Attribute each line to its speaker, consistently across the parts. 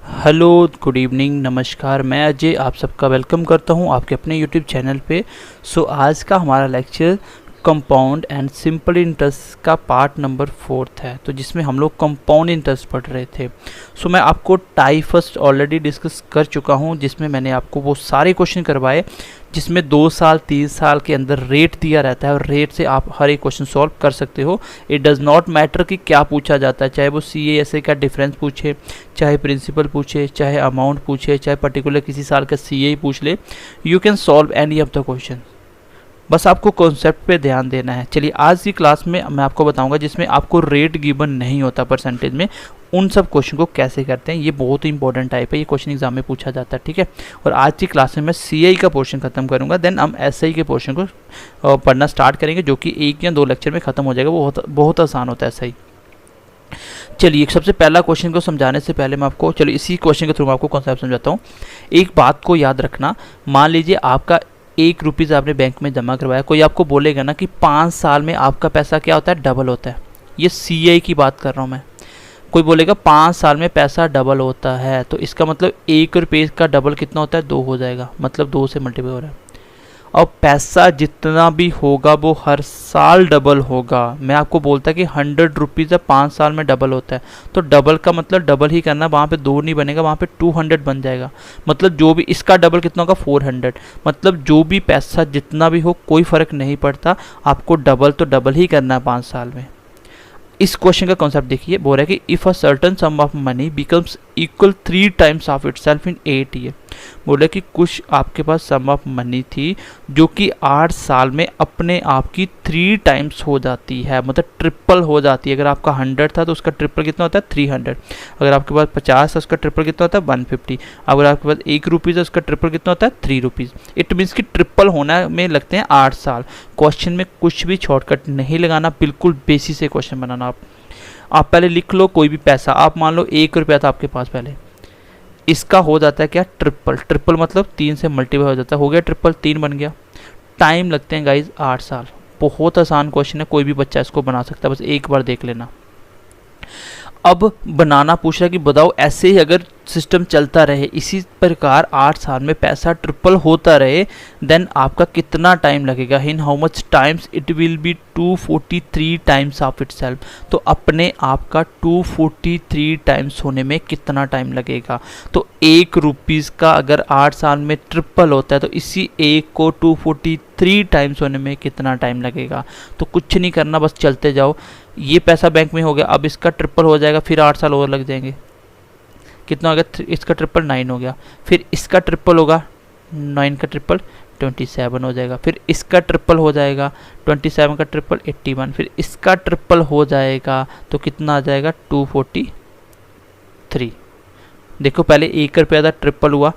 Speaker 1: Hello, good evening, नमस्कार। मैं अजय आप सबका वेलकम करता हूं आपके अपने यूट्यूब चैनल पे। आज का हमारा lecture compound and simple interest का पार्ट नंबर 4 है, तो जिसमें हम लोग कंपाउंड इंटरेस्ट पढ़ रहे थे। मैं आपको टाइप फर्स्ट ऑलरेडी डिस्कस कर चुका हूं, जिसमें मैंने आपको वो सारे क्वेश्चन करवाए जिसमें 2 साल 3 साल के अंदर रेट दिया रहता है और रेट से आप हर एक क्वेश्चन सॉल्व कर सकते हो। इट डज़ नॉट मैटर कि क्या पूछा जाता है, चाहे वो CA का डिफरेंस पूछे, चाहे प्रिंसिपल पूछे, चाहे अमाउंट पूछे, चाहे पर्टिकुलर किसी साल का CA पूछ ले, you can solve any of the question. बस आपको कॉन्सेप्ट पे ध्यान देना है। चलिए, आज की क्लास में मैं आपको बताऊंगा जिसमें आपको रेट गिवन नहीं होता परसेंटेज में, उन सब क्वेश्चन को कैसे करते हैं। ये बहुत ही इंपॉर्टेंट टाइप है, ये क्वेश्चन एग्जाम में पूछा जाता है, ठीक है। और आज की क्लास में मैं CI का पोर्शन खत्म करूंगा, देन हम SI के पोर्शन को पढ़ना स्टार्ट करेंगे, जो कि 1 या 2 लेक्चर में खत्म हो जाएगा। वो बहुत आसान होता है SI। चलिए, सबसे पहला क्वेश्चन को समझाने से पहले मैं आपको इसी क्वेश्चन के थ्रू मैं आपको कॉन्सेप्ट समझाता हूँ। एक बात को याद रखना, मान लीजिए आपका 1 रुपीज़ आपने बैंक में जमा करवाया, कोई आपको बोलेगा ना कि 5 साल में आपका पैसा क्या होता है, डबल होता है। ये CI की बात कर रहा हूँ मैं। कोई बोलेगा 5 साल में पैसा डबल होता है, तो इसका मतलब 1 रुपये का डबल कितना होता है, 2 हो जाएगा, मतलब 2 से मल्टीप्लाई हो रहा है। और पैसा जितना भी होगा वो हर साल डबल होगा। मैं आपको बोलता कि 100 रुपीज़ 5 साल में डबल होता है, तो डबल का मतलब डबल ही करना, वहाँ पे 2 नहीं बनेगा, वहाँ पे 200 बन जाएगा। मतलब जो भी इसका डबल कितना होगा, 400। मतलब जो भी पैसा जितना भी हो कोई फ़र्क नहीं पड़ता, आपको डबल तो डबल ही करना है 5 साल में। इस क्वेश्चन का कॉन्सेप्ट देखिए, बोल रहा है कि if a certain some of money becomes equal 3 times of itself in 8 year. बोले कि कुछ आपके पास सम ऑफ मनी थी जो कि 8 साल में अपने आप की 3 टाइम्स हो जाती है, मतलब ट्रिपल हो जाती है। अगर आपका 100 था तो उसका ट्रिपल कितना होता है, 300। अगर आपके पास 50 है उसका ट्रिपल कितना होता है, 150। अगर आपके पास 1 रुपीज़ है उसका ट्रिपल कितना होता है, 3 रुपीज़। इट मीन्स कि ट्रिपल होना में लगते हैं 8 साल। क्वेश्चन में कुछ भी शॉर्टकट नहीं लगाना, बिल्कुल बेसिक से क्वेश्चन बनाना। आप पहले लिख लो कोई भी पैसा, आप मान लो 1 रुपया था आपके पास, पहले इसका हो जाता है क्या, ट्रिपल। ट्रिपल मतलब 3 से मल्टीप्लाई हो जाता है, हो गया ट्रिपल, 3 बन गया। टाइम लगते हैं गाइज 8 साल। बहुत आसान क्वेश्चन है, कोई भी बच्चा इसको बना सकता है, बस एक बार देख लेना। अब बनाना पूछ रहा है कि बताओ ऐसे ही अगर सिस्टम चलता रहे, इसी प्रकार 8 साल में पैसा ट्रिपल होता रहे, देन आपका कितना टाइम लगेगा, in how much times it will be 243 times of itself. तो अपने आप का 243 टाइम्स होने में कितना टाइम लगेगा। तो 1 रुपीज़ का अगर 8 साल में ट्रिपल होता है, तो इसी 1 को 243 टाइम्स होने में कितना टाइम लगेगा। तो कुछ नहीं करना, बस चलते जाओ। ये पैसा बैंक में हो गया, अब इसका ट्रिपल हो जाएगा, फिर 8 साल और लग जाएंगे। कितना हो गया, इसका ट्रिपल 9 हो गया, फिर इसका ट्रिपल होगा, 9 का ट्रिपल 27 हो जाएगा, फिर इसका ट्रिपल हो जाएगा, 27 का ट्रिपल 81, फिर इसका ट्रिपल हो जाएगा तो कितना आ जाएगा, 243। देखो पहले 1 रुपया था, ट्रिपल हुआ,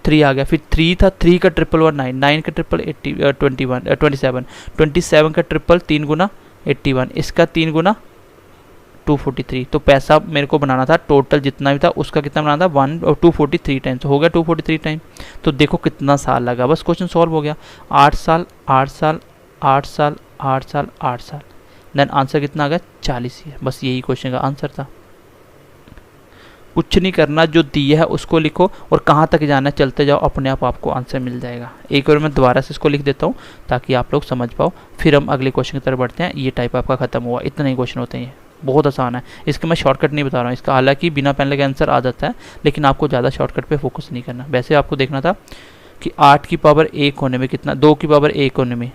Speaker 1: 3 आ गया, फिर 3 था, 3 का ट्रिपल हुआ 9, 9 का ट्रिपल 27, 27 का ट्रिपल 3 गुना 81, इसका 3 गुना 243। तो पैसा मेरे को बनाना था, टोटल जितना भी था उसका कितना बनाना था, 243 टाइम। तो हो गया 243 टाइम। तो देखो कितना साल लगा, बस क्वेश्चन सॉल्व हो गया। 8 साल 8 साल 8 साल 8 साल 8 साल, देन आंसर कितना आ गया, 40 ही है। बस यही क्वेश्चन का आंसर था। कुछ नहीं करना, जो दिया है उसको लिखो और कहाँ तक जाना है चलते जाओ, अपने आप आपको आंसर मिल जाएगा। एक बार मैं दोबारा से इसको लिख देता हूँ ताकि आप लोग समझ पाओ, फिर हम अगले क्वेश्चन की तरफ बढ़ते हैं। ये टाइप आपका खत्म हुआ, इतने ही क्वेश्चन होते हैं, बहुत आसान है। इसका मैं शॉर्टकट नहीं बता रहा हूँ, इसका हालांकि बिना पेन लगे आंसर आ जाता है, लेकिन आपको ज़्यादा शॉर्टकट पे फोकस नहीं करना। वैसे आपको देखना था कि 8 की पावर 1 होने में कितना, 2 की पावर 1 होने में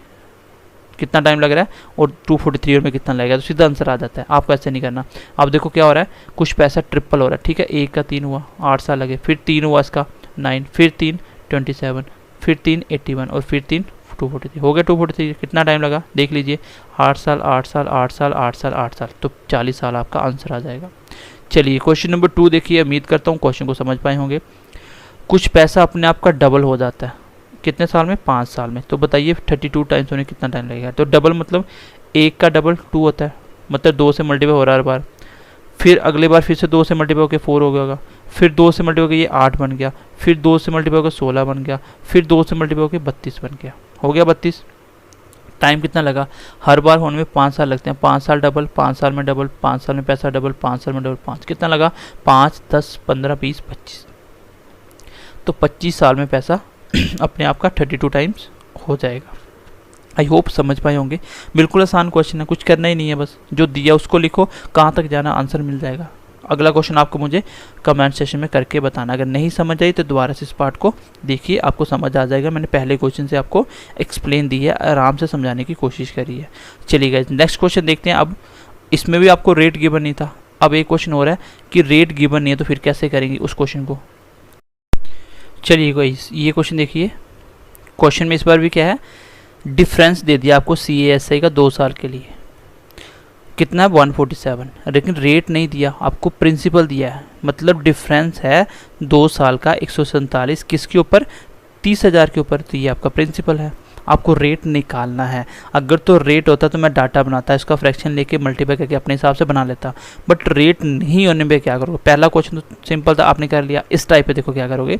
Speaker 1: कितना टाइम लग रहा है, और 243 में कितना लगेगा, तो सीधा आंसर आ जाता है। आपको ऐसे नहीं करना। अब देखो क्या हो रहा है, कुछ पैसा ट्रिपल हो रहा है, ठीक है। 1 का 3 हुआ, 8 साल लगे, फिर 3 हुआ इसका 9, फिर 3 27, फिर 3 81, और फिर 3 243। हो गया 243। कितना टाइम लगा देख लीजिए, 8 साल 8 साल 8 साल 8 साल 8 साल, तो 40 साल आपका आंसर आ जाएगा। चलिए क्वेश्चन नंबर 2 देखिए। उम्मीद करता हूँ क्वेश्चन को समझ पाए होंगे। कुछ पैसा अपने आप का डबल हो जाता है कितने साल में, 5 साल में। तो बताइए 32 टाइम्स होने कितना टाइम लगेगा। तो डबल मतलब 1 का डबल 2 होता है, मतलब 2 से मल्टीप्लाई हो रहा है हर बार। फिर अगले बार फिर से 2 से मल्टीप्लाई होकर 4 हो गया, फिर 2 से मल्टीप्लाई होकर ये 8 बन गया, फिर 2 से मल्टीप्लाई होकर 16 बन गया, फिर 2 से मल्टीप्लाई होकर 32 बन गया। हो गया 32। टाइम कितना लगा, हर बार होने में 5 साल लगते हैं, 5 साल डबल, 5 साल में डबल, 5 साल में पैसा डबल, 5 साल में डबल, 5 कितना लगा, 5, 10, 15, 20, 25, तो 25 साल में पैसा अपने आप का 32 टाइम्स हो जाएगा। आई होप समझ पाए होंगे। बिल्कुल आसान क्वेश्चन है, कुछ करना ही नहीं है, बस जो दिया उसको लिखो, कहाँ तक जाना आंसर मिल जाएगा। अगला क्वेश्चन आपको मुझे कमेंट सेशन में करके बताना। अगर नहीं समझ आई तो दोबारा से इस पार्ट को देखिए, आपको समझ आ जाएगा। मैंने पहले क्वेश्चन से आपको एक्सप्लेन दी है, आराम से समझाने की कोशिश करी है। चलिए गाइस नेक्स्ट क्वेश्चन देखते हैं। अब इसमें भी आपको रेट गिवन नहीं था, अब एक क्वेश्चन हो रहा है कि रेट गिवन नहीं है तो फिर कैसे करेंगे उस क्वेश्चन को। चलिए गाइस ये क्वेश्चन देखिए, क्वेश्चन में इस बार भी क्या है, डिफरेंस दे दिया आपको CASI का 2 साल के लिए, कितना है 147, लेकिन रेट नहीं दिया आपको, प्रिंसिपल दिया है। मतलब डिफरेंस है 2 साल का 147, किसके ऊपर, 30,000 के ऊपर, तो ये आपका प्रिंसिपल है। आपको रेट निकालना है। अगर तो रेट होता तो मैं डाटा बनाता, इसका फ्रैक्शन लेके मल्टीप्लाई करके अपने हिसाब से बना लेता, बट रेट नहीं होने में क्या करोगे। पहला क्वेश्चन तो सिंपल था, आपने कर लिया। इस टाइप पे देखो क्या करोगे,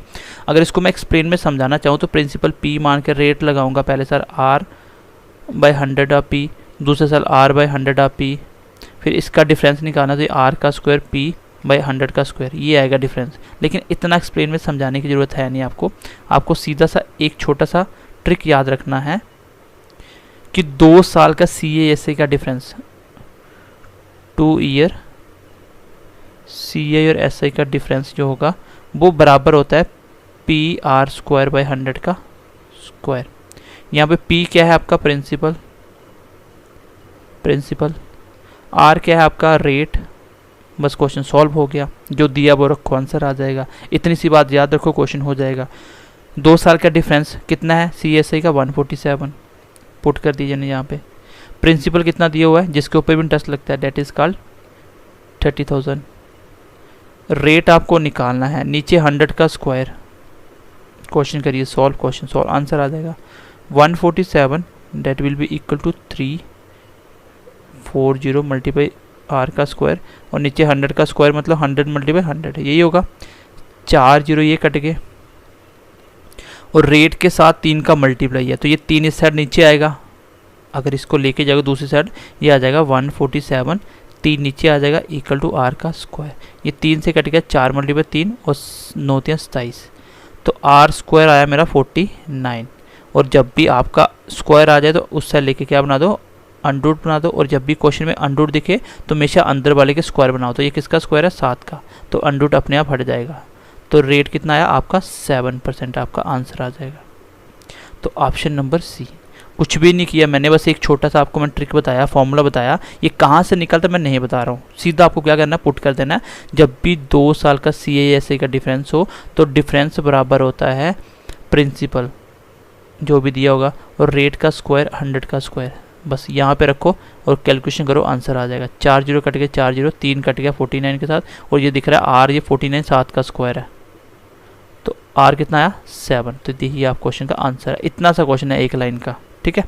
Speaker 1: अगर इसको मैं एक्सप्लेन में समझाना चाहूँ तो प्रिंसिपल P मान के रेट लगाऊंगा। पहले सर R/100 ऑफ P, दूसरे साल R/100 ऑफ P, फिर इसका डिफरेंस निकालना तो R का स्क्वायर P/100 का स्क्वायर, ये आएगा डिफरेंस। लेकिन इतना एक्सप्लेन में समझाने की ज़रूरत है नहीं आपको सीधा सा एक छोटा सा ट्रिक याद रखना है कि 2 साल का CASI का डिफरेंस, 2 ईयर CA और SI का डिफरेंस जो होगा वो बराबर होता है PR²/100 का स्क्वायर। यहाँ पे P क्या है आपका, प्रिंसिपल, R क्या है आपका, रेट। बस क्वेश्चन सॉल्व हो गया, जो दिया वो रखो, आंसर आ जाएगा। इतनी सी बात याद रखो, क्वेश्चन हो जाएगा। 2 साल का डिफरेंस कितना है CASI का, 147 पुट कर दीजिए ना यहाँ पे। प्रिंसिपल कितना दिया हुआ है जिसके ऊपर भी इंटरेस्ट लगता है, डेट इज कॉल्ड 30,000। रेट आपको निकालना है, नीचे 100 का स्क्वायर। क्वेश्चन करिए सॉल्व, क्वेश्चन सॉल्व, आंसर आ जाएगा 147, that will be equal to 340 multiply R का स्क्वायर, और नीचे 100 का स्क्वायर मतलब 100 मल्टीप्लाई 100, यही होगा। 4 0 ये कट गए, और रेट के साथ 3 का मल्टीप्लाई है तो ये 3 इस साइड नीचे आएगा। अगर इसको लेके जाएगा दूसरी साइड, ये आ जाएगा 147, 3 नीचे आ जाएगा इक्वल टू R का स्क्वायर। ये 3 से कट गया, 4 मल्टीप्लाई 3 और 9 3 27, तो R स्क्वायर आया मेरा 49। और जब भी आपका स्क्वायर आ जाए तो उस साइड लेके क्या बना दो, अंडरूट बना दो। और जब भी क्वेश्चन में अंडरूट दिखे तो हमेशा अंदर वाले के स्क्वायर बनाओ। तो ये किसका स्क्वायर है, 7 का, तो अंडरूट अपने आप हट जाएगा। तो रेट कितना आया आपका, 7% आपका आंसर आ जाएगा। तो ऑप्शन नंबर C। कुछ भी नहीं किया मैंने, बस एक छोटा सा आपको मैं ट्रिक बताया, फॉर्मूला बताया। ये कहाँ से निकलता मैं नहीं बता रहा हूँ, सीधा आपको क्या करना है, पुट कर देना है। जब भी 2 साल का CASI का डिफरेंस हो तो डिफरेंस बराबर होता है प्रिंसिपल जो भी दिया होगा, और रेट का स्क्वायर 100 का स्क्वायर। बस यहाँ पे रखो और कैलकुलेशन करो, आंसर आ जाएगा। 4 0 कट गया, 4 0, 3 कट गया 49 के साथ, और ये दिख रहा है R, ये 49 7 का स्क्वायर है, तो R कितना आया, 7। तो देखिए आप क्वेश्चन का आंसर है। इतना सा क्वेश्चन है एक लाइन का, ठीक है।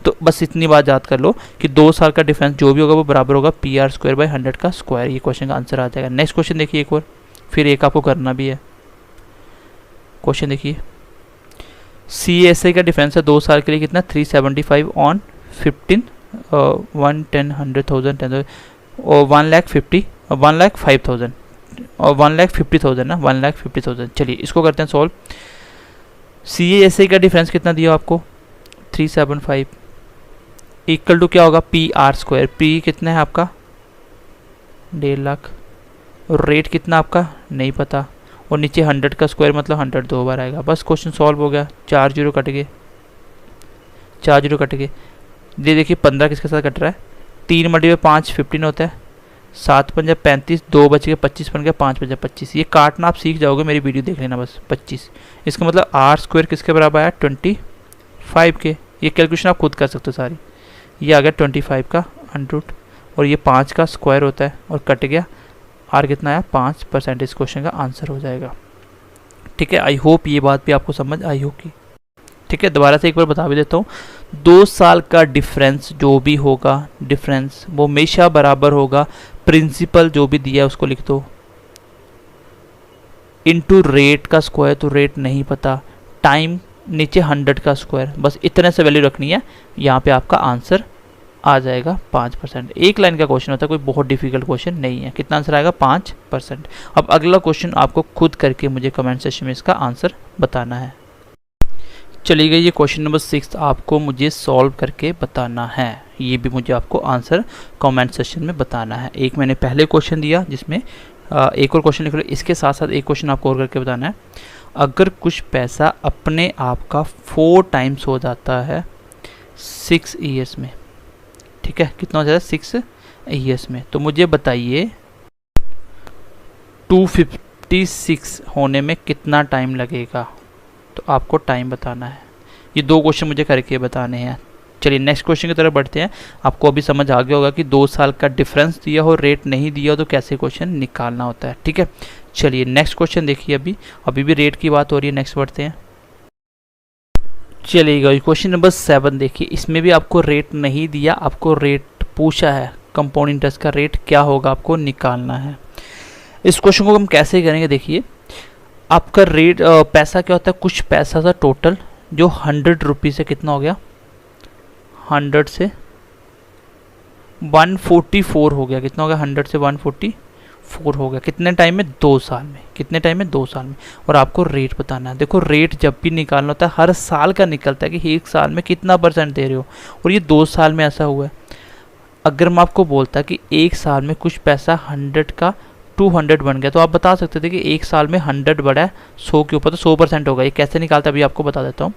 Speaker 1: तो बस इतनी बात याद कर लो कि 2 साल का डिफरेंस जो भी होगा वो बराबर होगा PR² का स्क्वायर। ये क्वेश्चन का आंसर आ जाएगा। नेक्स्ट क्वेश्चन देखिए एक और, फिर एक आपको करना भी है। क्वेश्चन देखिए, CASI का डिफरेंस है 2 साल के लिए कितना, 375 ऑन 15 1 10 100,000 10,000 और 1,05,000 और 1,50,000 ना, 1,50,000। चलिए इसको करते हैं सॉल्व। CASI का डिफरेंस कितना दिया आपको, 375 इक्वल टू क्या होगा, PR²। P कितना है आपका, 1.5 लाख, और रेट कितना आपका नहीं पता, और नीचे 100 का स्क्वायर मतलब 100 2 बार आएगा। बस क्वेश्चन सॉल्व हो गया। 4 0 कट गए, 4 0 कट गए। ये देखिए 15 किसके साथ कट रहा है, 3 मल्टीप्लाई 5 15 होता है, 7 5 35, 2 बच गए 25 बन गया, 5 5 25। ये काटना आप सीख जाओगे, मेरी वीडियो देख लेना बस। 25 इसका मतलब R² किसके बराबर आया, 25 के। ये कैलकुलेशन आप खुद कर सकते हो सारी। ये आ गया 25 का अंडरूट, और ये 5 का स्क्वायर होता है, और कट गया। R कितना आया, 5%। इस क्वेश्चन का आंसर हो जाएगा। ठीक है, आई होप ये बात भी आपको समझ आई होगी। ठीक है, दोबारा से एक बार बता भी देता हूँ। 2 साल का डिफरेंस जो भी होगा, डिफरेंस वो हमेशा बराबर होगा प्रिंसिपल जो भी दिया है उसको लिख दो, इनटू रेट का स्क्वायर, तो रेट नहीं पता, टाइम नीचे 100 का स्क्वायर, बस इतने से वैल्यू रखनी है, यहाँ पे आपका आंसर आ जाएगा 5%। एक लाइन का क्वेश्चन होता है, कोई बहुत डिफिकल्ट क्वेश्चन नहीं है। कितना आंसर आएगा? 5%। अब अगला क्वेश्चन आपको खुद करके मुझे कमेंट सेक्शन में इसका आंसर बताना है। चलिए ये क्वेश्चन नंबर 6 आपको मुझे सॉल्व करके बताना है। ये भी मुझे आपको आंसर कमेंट सेक्शन में बताना है। एक मैंने पहले क्वेश्चन दिया जिसमें एक और क्वेश्चन लिख लो, इसके साथ साथ एक क्वेश्चन आपको और करके बताना है। अगर कुछ पैसा अपने आप का 4 टाइम्स हो जाता है 6 ईयर्स में, ठीक है, कितना हो जाता है 6 ईयर्स में, तो मुझे बताइए 256 होने में कितना टाइम लगेगा। तो आपको टाइम बताना है। ये 2 क्वेश्चन मुझे करके बताने हैं। चलिए नेक्स्ट क्वेश्चन की तरफ बढ़ते हैं। आपको अभी समझ आ गया होगा कि 2 साल का डिफरेंस दिया हो, रेट नहीं दिया हो, तो कैसे क्वेश्चन निकालना होता है, ठीक है। चलिए नेक्स्ट क्वेश्चन देखिए। अभी भी रेट की बात हो रही है। नेक्स्ट बढ़ते हैं। चलिएगा क्वेश्चन नंबर 7 देखिए। इसमें भी आपको रेट नहीं दिया, आपको रेट पूछा है। कंपाउंड इंटरेस्ट का रेट क्या होगा आपको निकालना है। इस क्वेश्चन को हम कैसे करेंगे देखिए। आपका रेट पैसा क्या होता है, कुछ पैसा था टोटल जो 100 रुपीज़ से कितना हो गया, 100 से 144 हो गया। कितना हो गया? 100 से 144 हो गया। कितने टाइम में? 2 साल में। कितने टाइम में? 2 साल में। और आपको रेट बताना है। देखो रेट जब भी निकालना होता है हर साल का निकलता है कि 1 साल में कितना % दे रहे हो, और ये 2 साल में ऐसा हुआ है। अगर मैं आपको बोलता कि 1 साल में कुछ पैसा 100 का 200 बन गया, तो आप बता सकते थे कि 1 साल में 100 बढ़ा है 100 के ऊपर, तो 100% होगा। ये कैसे निकालता है अभी आपको बता देता हूँ।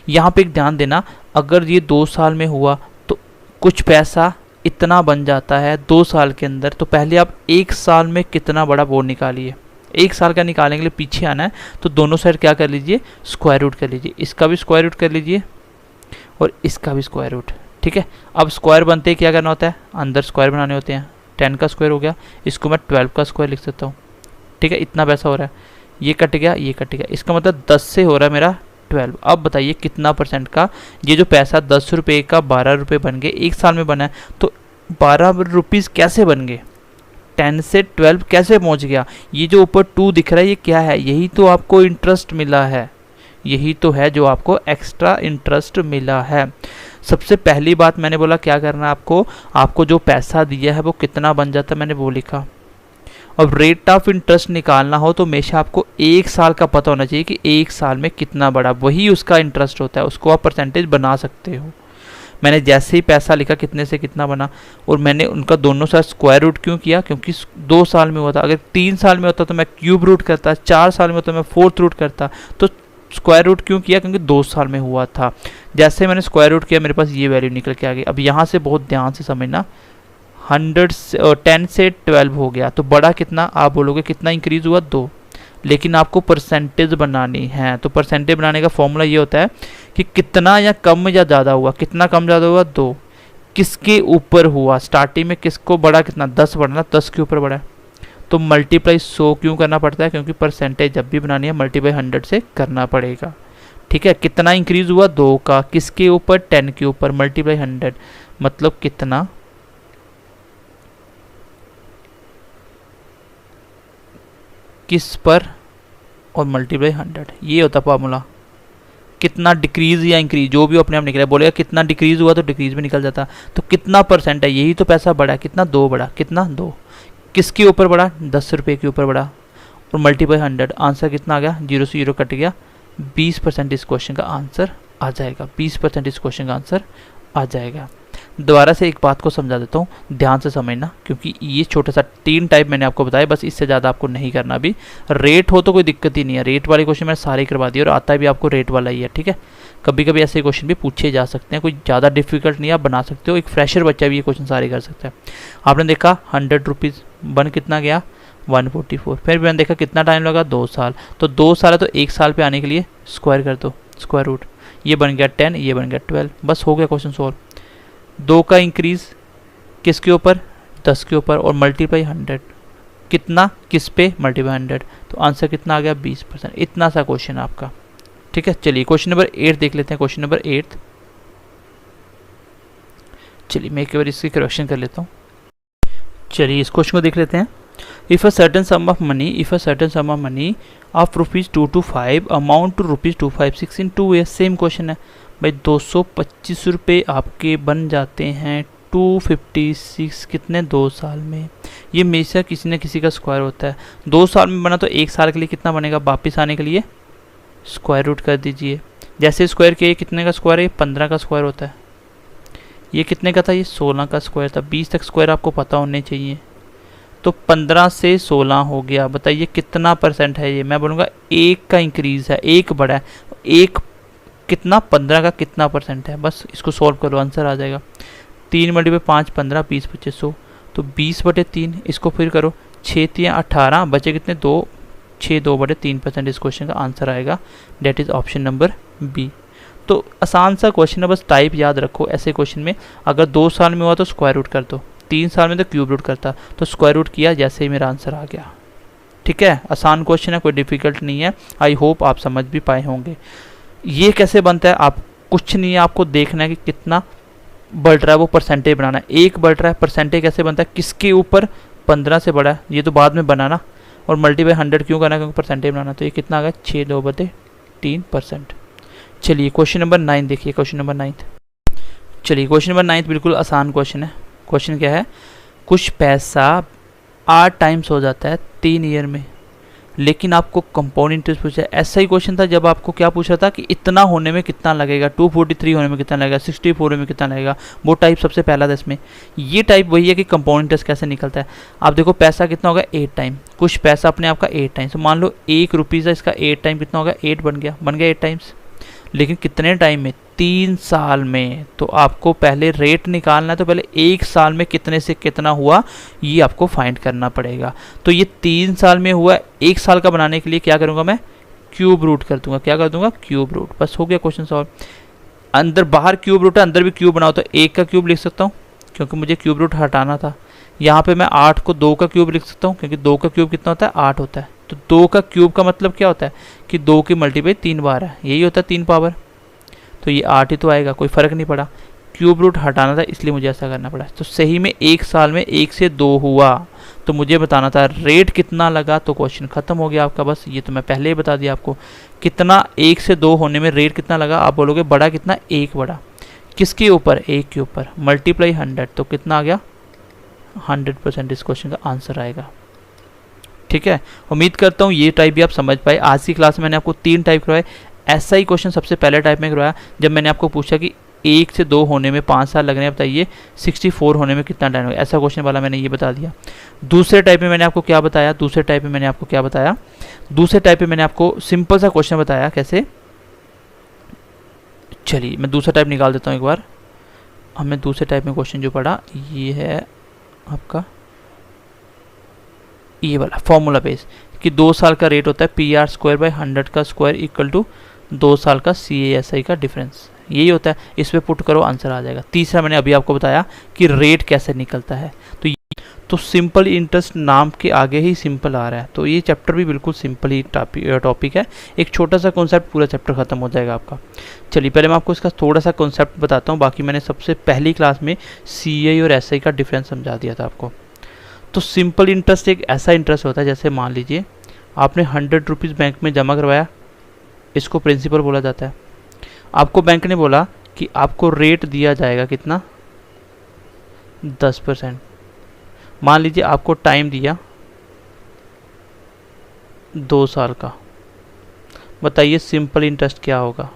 Speaker 1: यहाँ पे एक ध्यान देना, अगर ये 2 साल में हुआ तो कुछ पैसा इतना बन जाता है 2 साल के अंदर, तो पहले आप 1 साल में कितना बड़ा वो निकालिए। 1 साल का निकालने के लिए पीछे आना है, तो दोनों साइड क्या कर लीजिए, स्क्वायर रूट कर लीजिए। इसका भी स्क्वायर रूट कर लीजिए और इसका भी स्क्वायर रूट, ठीक है। अब स्क्वायर बनते ही क्या करना होता है, अंदर स्क्वायर बनाने होते हैं। 10 का स्क्वायर हो गया, इसको मैं 12 का स्क्वायर लिख सकता हूँ, ठीक है। इतना पैसा हो रहा है, ये कट गया, ये कट गया, इसका मतलब 10 से हो रहा है मेरा 12। अब बताइए कितना % का, ये जो पैसा 10 रुपये का 12 रुपये बन गए, 1 साल में बना है, तो 12 रुपीज़ कैसे बन गए, 10 से 12 कैसे पहुँच गया। ये जो ऊपर 2 दिख रहा है ये क्या है, यही तो आपको इंटरेस्ट मिला है, यही तो है जो आपको एक्स्ट्रा इंटरेस्ट मिला है। सबसे पहली बात मैंने बोला क्या करना है आपको जो पैसा दिया है वो कितना बन जाता है, मैंने वो लिखा। अब रेट ऑफ इंटरेस्ट निकालना हो तो हमेशा आपको 1 साल का पता होना चाहिए कि 1 साल में कितना बढ़ा, वही उसका इंटरेस्ट होता है, उसको आप % बना सकते हो। मैंने जैसे ही पैसा लिखा कितने से कितना बना, और मैंने उनका दोनों साथ स्क्वायर रूट क्यों किया, क्योंकि 2 साल में हुआ था। अगर 3 साल में होता तो मैं क्यूब रूट करता, 4 साल में होता तो मैं 4th रूट करता। तो स्क्वायर रूट क्यों किया, क्योंकि 2 साल में हुआ था। जैसे मैंने स्क्वायर रूट किया मेरे पास ये वैल्यू निकल के आ गई। अब यहाँ से बहुत ध्यान से समझना, 10 से 12 हो गया, तो बड़ा कितना, आप बोलोगे कितना इंक्रीज हुआ, 2। लेकिन आपको परसेंटेज बनानी है, तो परसेंटेज बनाने का फॉर्मूला ये होता है कि कितना या कम या ज़्यादा हुआ, कितना कम ज़्यादा हुआ, 2। किसके ऊपर हुआ, स्टार्टिंग में किसको बढ़ा, कितना 10 बढ़ना, 10 के ऊपर बढ़ा, तो मल्टीप्लाई 100 क्यों करना पड़ता है, क्योंकि परसेंटेज जब भी बनानी है मल्टीप्लाई 100 से करना पड़ेगा, ठीक है। कितना इंक्रीज हुआ, 2 का, किसके ऊपर, 10 के ऊपर, मल्टीप्लाई 100, मतलब कितना किस पर और मल्टीप्लाई 100, ये होता फॉर्मूला। कितना डिक्रीज या इंक्रीज जो भी अपने आप निकला, बोलेगा कितना डिक्रीज हुआ तो डिक्रीज भी निकल जाता। तो कितना % है, यही तो पैसा बढ़ा, कितना 2 बढ़ा, कितना 2, किसके ऊपर बढ़ा, 10 रुपये के ऊपर बढ़ा, और मल्टीप्लाई 100, आंसर कितना आ गया, 0 से 0 कट गया, 20% इस क्वेश्चन का आंसर आ जाएगा, 20% इस क्वेश्चन का आंसर आ जाएगा। दोबारा से एक बात को समझा देता हूँ, ध्यान से समझना, क्योंकि ये छोटा सा 3 टाइप मैंने आपको बताया, बस इससे ज़्यादा आपको नहीं करना। अभी रेट हो तो कोई दिक्कत ही नहीं है, रेट वाले क्वेश्चन मैंने सारे करवा दिए और आता भी आपको रेट वाला ही है, ठीक है। कभी कभी ऐसे क्वेश्चन भी पूछे जा सकते हैं, कोई ज़्यादा डिफिकल्ट नहीं, आप बना सकते हो, एक फ्रेशर बच्चा भी ये क्वेश्चन सारे कर सकता है। आपने देखा 100 रुपीज़ बन कितना गया, 144। फिर मैंने देखा कितना टाइम लगा, 2 साल, तो 2 साल है तो 1 साल पे आने के लिए स्क्वायर कर दो, स्क्वायर रूट, ये बन गया 10, ये बन गया 12, बस हो गया क्वेश्चन सॉल्व। 2 का इंक्रीज किसके ऊपर, 10 के ऊपर, और मल्टीप्लाई 100, कितना किस पे, मल्टीप्लाई 100, तो आंसर कितना आ गया, 20%। इतना सा क्वेश्चन आपका, ठीक है। चलिए क्वेश्चन नंबर 8 देख लेते हैं। क्वेश्चन नंबर 8, चलिए मैं एक बार इसकी करेक्शन कर लेता हूँ। चलिए इस क्वेश्चन को देख लेते हैं। If a certain sum of money of ₹225 amount to ₹256 in 2 years. Same question है भाई, 225 रुपये आपके बन जाते हैं 256 कितने 2 साल में। ये हमेशा किसी न किसी का स्क्वायर होता है। 2 साल में बना तो 1 साल के लिए कितना बनेगा, वापिस आने के लिए स्क्वायर रूट कर दीजिए। जैसे स्क्वायर किया, कितने का स्क्वायर है, 15 का स्क्वायर होता है। ये कितने का था, ये 16 का स्क्वायर था। 20 तक स्क्वायर आपको पता होने चाहिए। तो 15 से 16 हो गया। बताइए कितना परसेंट है ये। मैं बोलूँगा 1 का इंक्रीज़ है, 1 बढ़ा है। 1 कितना, 15 का कितना परसेंट है, बस इसको सॉल्व करो, आंसर आ जाएगा। 3 × 5 15, 20 25 100, तो 20/3। इसको फिर करो, 6 3 18, बचे कितने 2, 6 2/3%। इस क्वेश्चन का आंसर आएगा, that is option number B. तो आसान सा क्वेश्चन है, बस टाइप याद रखो। ऐसे क्वेश्चन में अगर 2 साल में हुआ तो स्क्वायर रूट कर दो, 3 साल में तो क्यूब रूट करता, तो स्क्वायर रूट किया, जैसे ही मेरा आंसर आ गया। ठीक है, आसान क्वेश्चन है, कोई डिफिकल्ट नहीं है। आई होप आप समझ भी पाए होंगे। ये कैसे बनता है, आप कुछ नहीं है, आपको देखना है कि कितना बढ़ रहा है, वो परसेंटेज बनाना है। 1 बढ़ रहा है, परसेंटेज कैसे बनता है, किसके ऊपर, 15 से बड़ा है, ये तो बाद में बनाना। और मल्टीप्लाई 100 क्यों करना, क्योंकि परसेंटेज बनाना। तो ये कितना आ गया, 6/3%। चलिए क्वेश्चन नंबर 9 देखिए, क्वेश्चन नंबर 9। चलिए क्वेश्चन नंबर 9 बिल्कुल आसान क्वेश्चन है। क्वेश्चन क्या है, कुछ पैसा 8 टाइम्स हो जाता है 3 ईयर में, लेकिन आपको कंपाउंड इंटरेस्ट पूछा है। ऐसा ही क्वेश्चन था जब आपको क्या पूछा था कि इतना होने में कितना लगेगा, 243 होने में कितना लगेगा, 64 होने में कितना लगेगा। वो टाइप सबसे पहला था इसमें। ये टाइप वही है कि कंपाउंड इंटरेस्ट कैसे निकलता है। आप देखो पैसा कितना होगा, 8 टाइम। कुछ पैसा अपने आप का 8 टाइम्स, तो मान लो 1 रुपीज़ है, इसका 8 टाइम कितना होगा, 8 बन गया 8 टाइम्स। लेकिन कितने टाइम में, 3 साल में। तो आपको पहले रेट निकालना है, तो पहले 1 साल में कितने से कितना हुआ ये आपको फाइंड करना पड़ेगा। तो ये 3 साल में हुआ, 1 साल का बनाने के लिए क्या करूँगा मैं, क्यूब रूट कर दूंगा। क्या कर दूंगा, क्यूब रूट। बस हो गया क्वेश्चन सॉल्व। अंदर बाहर क्यूब रूट है, अंदर भी क्यूब बनाओ, तो 1 का क्यूब लिख सकता हूँ क्योंकि मुझे क्यूब रूट हटाना था। यहाँ पे मैं 8 को 2 का क्यूब लिख सकता हूँ क्योंकि 2 का क्यूब कितना होता है, 8 होता है। तो 2 का क्यूब का मतलब क्या होता है कि 2 की मल्टीप्लाई 3 बार है, यही होता है 3 पावर। तो ये 8 ही तो आएगा, कोई फ़र्क नहीं पड़ा। क्यूब रूट हटाना था इसलिए मुझे ऐसा करना पड़ा। तो सही में 1 साल में 1 से 2 हुआ, तो मुझे बताना था रेट कितना लगा। तो क्वेश्चन ख़त्म हो गया आपका। बस ये तो मैं पहले ही बता दिया आपको, कितना 1 से 2 होने में रेट कितना लगा। आप बोलोगे बड़ा कितना, 1 बड़ा। किसके ऊपर, 1 के ऊपर। मल्टीप्लाई 100, तो कितना आ गया, 100%। इस क्वेश्चन का आंसर आएगा। ठीक है, उम्मीद करता हूँ ये टाइप भी आप समझ पाए। आज की क्लास में मैंने आपको 3 टाइप करवाए। ऐसा ही क्वेश्चन सबसे पहले टाइप में करवाया जब मैंने आपको पूछा कि 1 से 2 होने में 5 साल लगने हैं, बताइए 64 होने में कितना टाइम लगेगा। ऐसा क्वेश्चन वाला मैंने ये बता दिया। दूसरे टाइप में मैंने आपको क्या बताया, दूसरे टाइप में मैंने आपको सिंपल सा क्वेश्चन बताया कैसे। चलिए मैं दूसरा टाइप निकाल देता हूँ एक बार। हमने दूसरे टाइप में क्वेश्चन जो पढ़ा ये है आपका ये वाला फॉर्मूला बेस, कि 2 साल का रेट होता है PR²/100 का स्क्वायर इक्वल टू 2 साल का CASI का डिफरेंस। यही होता है, इस पे पुट करो आंसर आ जाएगा। तीसरा मैंने अभी आपको बताया कि रेट कैसे निकलता है। तो सिंपल इंटरेस्ट नाम के आगे ही सिंपल आ रहा है। तो ये चैप्टर भी बिल्कुल सिंपल ही टॉपिक है। एक छोटा सा कॉन्सेप्ट, पूरा चैप्टर खत्म हो जाएगा आपका। चलिए पहले मैं आपको इसका थोड़ा सा कॉन्सेप्ट बताता हूँ। बाकी मैंने सबसे पहली क्लास में CA और SI का डिफरेंस समझा दिया था आपको। तो सिंपल इंटरेस्ट एक ऐसा इंटरेस्ट होता है, जैसे मान लीजिए आपने 100 रुपीज़ बैंक में जमा करवाया, इसको प्रिंसिपल बोला जाता है। आपको बैंक ने बोला कि आपको रेट दिया जाएगा कितना, 10%। मान लीजिए आपको टाइम दिया 2 साल का। बताइए सिंपल इंटरेस्ट क्या होगा।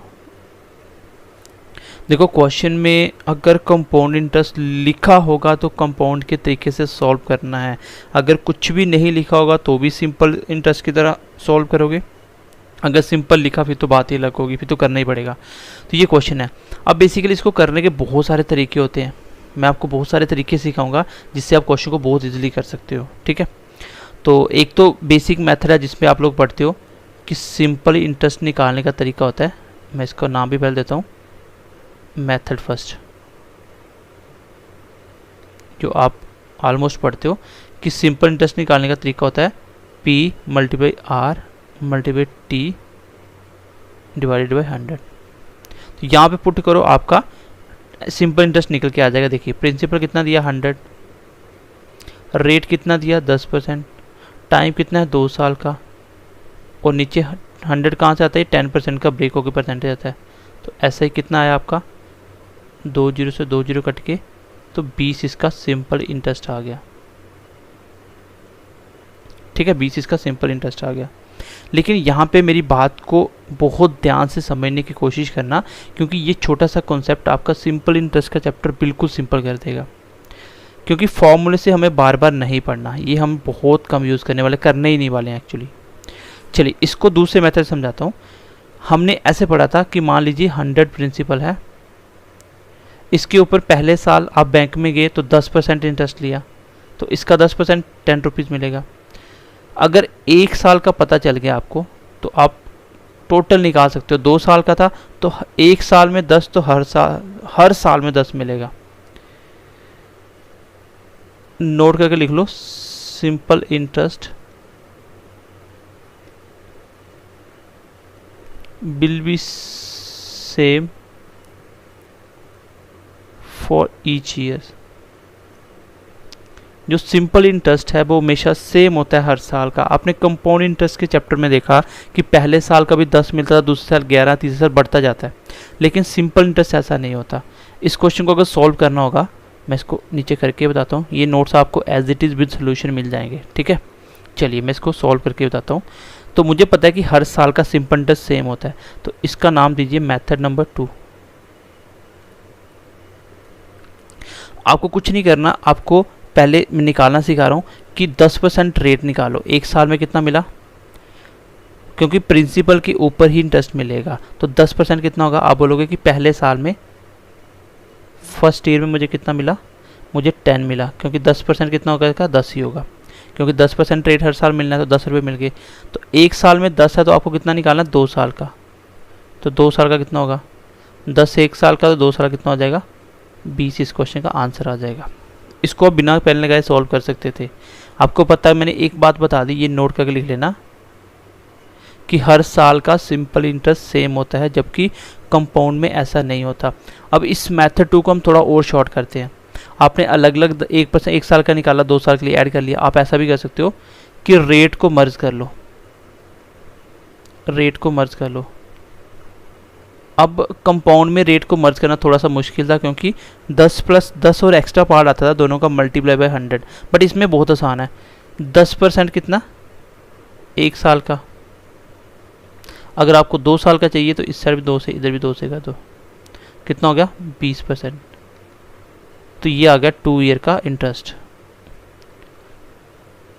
Speaker 1: देखो क्वेश्चन में अगर कंपाउंड इंटरेस्ट लिखा होगा तो कंपाउंड के तरीके से सॉल्व करना है। अगर कुछ भी नहीं लिखा होगा तो भी सिंपल इंटरेस्ट की तरह सॉल्व करोगे। अगर सिंपल लिखा फिर तो बात ही अलग होगी, फिर तो करना ही पड़ेगा। तो ये क्वेश्चन है। अब बेसिकली इसको करने के बहुत सारे तरीके होते हैं। मैं आपको बहुत सारे तरीके सिखाऊंगा जिससे आप क्वेश्चन को बहुत ईजिली कर सकते हो। ठीक है, तो एक तो बेसिक मेथड है जिसमें आप लोग पढ़ते हो कि सिंपल इंटरेस्ट निकालने का तरीका होता है। मैं इसका नाम भी पहले देता हूँ, मेथड फर्स्ट, जो आप ऑलमोस्ट पढ़ते हो कि सिंपल इंटरेस्ट निकालने का तरीका होता है P/R/T डिवाइडेड बाई 100। तो यहाँ पे पुट करो, आपका सिंपल इंटरेस्ट निकल के आ जाएगा। देखिए प्रिंसिपल कितना दिया 100, रेट कितना दिया 10%, टाइम कितना है 2 साल का, और नीचे 100 कहाँ से आता है, 10% का ब्रेक होकर परसेंटेज आता है। तो ऐसा ही कितना आया आपका, 2 जीरो से 2 जीरो कट के, तो 20 इसका सिंपल इंटरेस्ट आ गया। ठीक है, 20 इसका सिंपल इंटरेस्ट आ गया। लेकिन यहाँ पे मेरी बात को बहुत ध्यान से समझने की कोशिश करना, क्योंकि ये छोटा सा कॉन्सेप्ट आपका सिंपल इंटरेस्ट का चैप्टर बिल्कुल सिंपल कर देगा। क्योंकि फॉर्मूले से हमें बार बार नहीं पढ़ना, ये हम बहुत कम यूज़ करने वाले, करने ही नहीं वाले हैं एक्चुअली। चलिए इसको दूसरे मेथड समझाता हूँ। हमने ऐसे पढ़ा था कि मान लीजिए 100 प्रिंसिपल है, इसके ऊपर पहले साल आप बैंक में गए तो 10% इंटरेस्ट लिया, तो इसका 10% 10 रुपीज़ मिलेगा। अगर 1 साल का पता चल गया आपको, तो आप टोटल निकाल सकते हो। 2 साल का था तो 1 साल में 10, तो हर साल में 10 मिलेगा। नोट करके लिख लो, simple interest will be same for each year. जो सिंपल इंटरेस्ट है वो हमेशा सेम होता है हर साल का। आपने कंपाउंड इंटरेस्ट के चैप्टर में देखा कि पहले साल का भी 10 मिलता था, दूसरे साल 11, तीसरे साल बढ़ता जाता है। लेकिन सिंपल इंटरेस्ट ऐसा नहीं होता। इस क्वेश्चन को अगर सॉल्व करना होगा, मैं इसको नीचे करके बताता हूँ। ये नोट्स आपको as it is with solution मिल जाएंगे। ठीक है, चलिए मैं इसको सॉल्व करके बताता हूँ। तो मुझे पता है कि हर साल का सिंपल इंटरेस्ट सेम होता है, तो इसका नाम दीजिए मेथड नंबर 2। आपको कुछ नहीं करना, आपको पहले मैं निकालना सिखा रहा हूँ कि 10% रेट निकालो। 1 साल में कितना मिला, क्योंकि प्रिंसिपल के ऊपर ही इंटरेस्ट मिलेगा, तो 10% कितना होगा। आप बोलोगे कि पहले साल में फर्स्ट ईयर में मुझे कितना मिला, मुझे 10 मिला, क्योंकि 10% कितना होगा इसका, 10 ही होगा, क्योंकि 10% रेट हर साल मिलना है, तो 10 रुपये मिल गए। तो 1 साल में 10 है, तो आपको कितना निकालना, 2 साल का। तो 2 साल का कितना होगा, 10 1 साल का, तो 2 साल कितना हो जाएगा, 20। इस क्वेश्चन का आंसर आ जाएगा। इसको बिना पेन लगाए सॉल्व कर सकते थे। आपको पता है, मैंने एक बात बता दी, ये नोट करके लिख लेना कि हर साल का सिंपल इंटरेस्ट सेम होता है, जबकि कंपाउंड में ऐसा नहीं होता। अब इस मेथड 2 को हम थोड़ा और शॉर्ट करते हैं। आपने अलग अलग 1% 1 साल का निकाला, 2 साल के लिए ऐड कर लिया। आप ऐसा भी कर सकते हो कि रेट को मर्ज कर लो, रेट को मर्ज कर लो। अब कंपाउंड में रेट को मर्ज करना थोड़ा सा मुश्किल था, क्योंकि 10 + 10 और एक्स्ट्रा पार्ट आता था, दोनों का मल्टीप्लाई बाय 100। बट इसमें बहुत आसान है। 10% कितना, 1 साल का। अगर आपको 2 साल का चाहिए तो इस साइड भी 2 से, इधर भी 2 से का, तो कितना हो गया, 20%। तो ये आ गया 2 ईयर का इंटरेस्ट।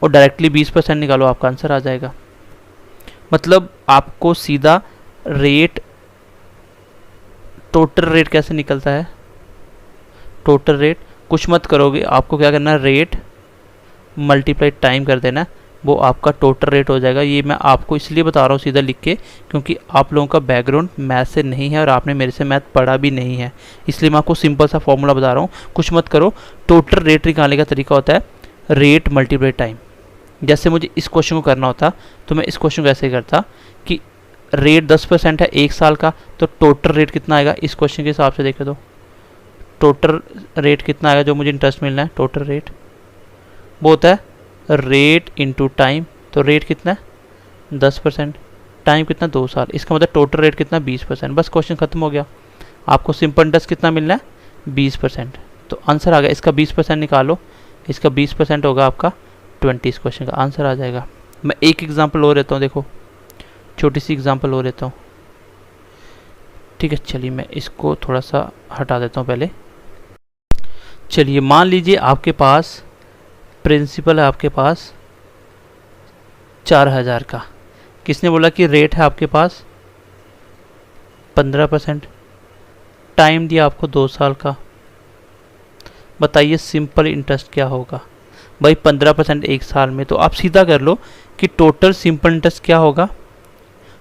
Speaker 1: और डायरेक्टली 20% निकालो, आपका आंसर आ जाएगा। मतलब आपको सीधा रेट, टोटल रेट कैसे निकलता है, टोटल रेट कुछ मत करोगे, आपको क्या करना है, रेट मल्टीप्लाई टाइम कर देना, वो आपका टोटल रेट हो जाएगा। ये मैं आपको इसलिए बता रहा हूँ सीधा लिख के, क्योंकि आप लोगों का बैकग्राउंड मैथ से नहीं है और आपने मेरे से मैथ पढ़ा भी नहीं है, इसलिए मैं आपको सिंपल सा फॉर्मूला बता रहा हूँ। कुछ मत करो, टोटल रेट निकालने का तरीका होता है रेट मल्टीप्लाई टाइम। जैसे मुझे इस क्वेश्चन को करना होता तो मैं इस क्वेश्चन को ऐसे करता कि रेट 10% है 1 साल का, तो टोटल रेट कितना आएगा, इस क्वेश्चन के हिसाब से देखे तो टोटल रेट कितना आएगा जो मुझे इंटरेस्ट मिलना है। टोटल रेट वो होता है रेट इंटू टाइम। तो रेट कितना है, 10%, टाइम कितना, 2 साल। इसका मतलब टोटल रेट कितना, 20%। बस क्वेश्चन खत्म हो गया। आपको सिंपल इंटरेस्ट कितना मिलना है, 20%। तो आंसर आ गया। इसका 20% निकालो, इसका 20% होगा आपका 20। इस क्वेश्चन का आंसर आ जाएगा। मैं एक एग्जाम्पल और लेता हूँ, देखो छोटी सी एग्जांपल हो लेता हूँ। ठीक है, चलिए मैं इसको थोड़ा सा हटा देता हूँ पहले। चलिए मान लीजिए आपके पास प्रिंसिपल है, आपके पास 4000 का। किसने बोला कि रेट है आपके पास 15%, टाइम दिया आपको 2 साल का। बताइए सिंपल इंटरेस्ट क्या होगा। भाई 15% 1 साल में, तो आप सीधा कर लो कि टोटल सिंपल इंटरेस्ट क्या होगा,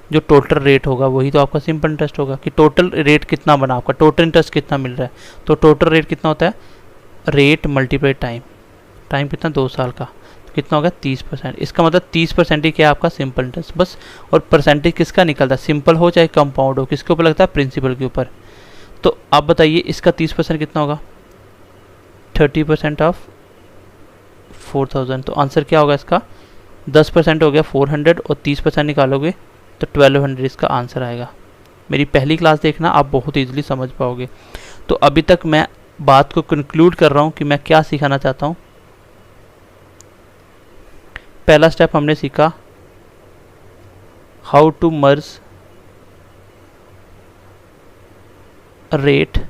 Speaker 1: जो टोटल रेट होगा वही तो आपका सिंपल इंटरेस्ट होगा। कि टोटल रेट कितना बना आपका, टोटल इंटरेस्ट कितना मिल रहा है। तो टोटल रेट कितना होता है, रेट मल्टीप्लाई टाइम। टाइम कितना, 2 साल का, तो कितना होगा 30%। इसका मतलब 30% ही क्या है आपका सिंपल इंटरेस्ट बस। और परसेंटेज किसका निकलता है, सिंपल हो चाहे कंपाउंड हो, किसके ऊपर लगता है, प्रिंसिपल के ऊपर। तो आप बताइए इसका 30% कितना होगा, 30% ऑफ 4000। तो आंसर क्या होगा इसका, 10% हो गया 400 और 30% निकालोगे तो 1200 इसका आंसर आएगा। मेरी पहली क्लास देखना, आप बहुत ईजिली समझ पाओगे। तो अभी तक मैं बात को कंक्लूड कर रहा हूँ कि मैं क्या सिखाना चाहता हूँ। पहला स्टेप हमने सीखा how to merge rate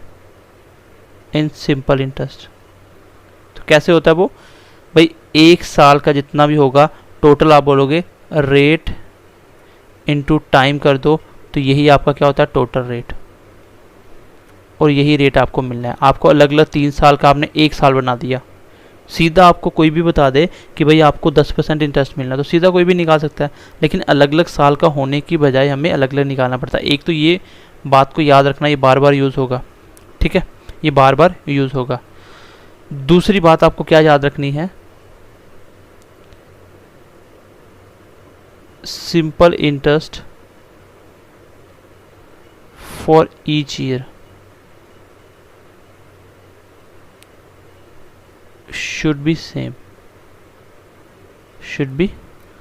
Speaker 1: in simple interest. तो कैसे होता है वो भाई, 1 साल का जितना भी होगा टोटल आप बोलोगे रेट इनटू टाइम कर दो, तो यही आपका क्या होता है टोटल रेट, और यही रेट आपको मिलना है। आपको अलग अलग 3 साल का आपने 1 साल बना दिया। सीधा आपको कोई भी बता दे कि भाई आपको 10% इंटरेस्ट मिलना है, तो सीधा कोई भी निकाल सकता है, लेकिन अलग अलग साल का होने की बजाय हमें अलग अलग निकालना पड़ता है। एक तो ये बात को याद रखना, ये बार बार यूज़ होगा, ठीक है, ये बार बार यूज़ होगा। दूसरी बात आपको क्या याद रखनी है, simple interest for each year should be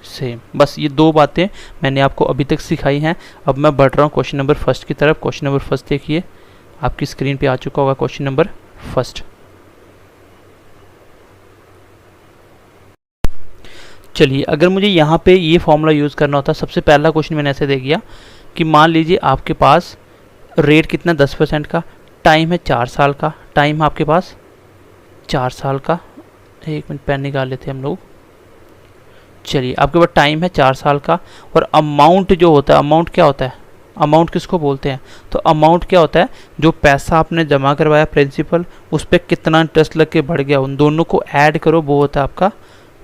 Speaker 1: same, बस ये 2 बातें मैंने आपको अभी तक सिखाई हैं। अब मैं बढ़ रहा हूँ क्वेश्चन नंबर फर्स्ट की तरफ। क्वेश्चन नंबर फर्स्ट देखिए, आपकी स्क्रीन पे आ चुका होगा क्वेश्चन नंबर फर्स्ट। चलिए, अगर मुझे यहाँ पे ये फॉर्मूला यूज़ करना होता, सबसे पहला क्वेश्चन मैंने ऐसे दे दिया कि मान लीजिए आपके पास रेट कितना 10% का, टाइम है 4 साल का, टाइम है आपके पास 4 साल का। 1 मिनट पेन निकाल लेते हैं हम लोग। चलिए, आपके पास टाइम है 4 साल का, और अमाउंट जो होता है, अमाउंट क्या होता है, अमाउंट किसको बोलते हैं, तो अमाउंट क्या होता है, जो पैसा आपने जमा करवाया प्रिंसिपल, उस पर कितना इंटरेस्ट लग के बढ़ गया, उन दोनों को ऐड करो, वो होता है आपका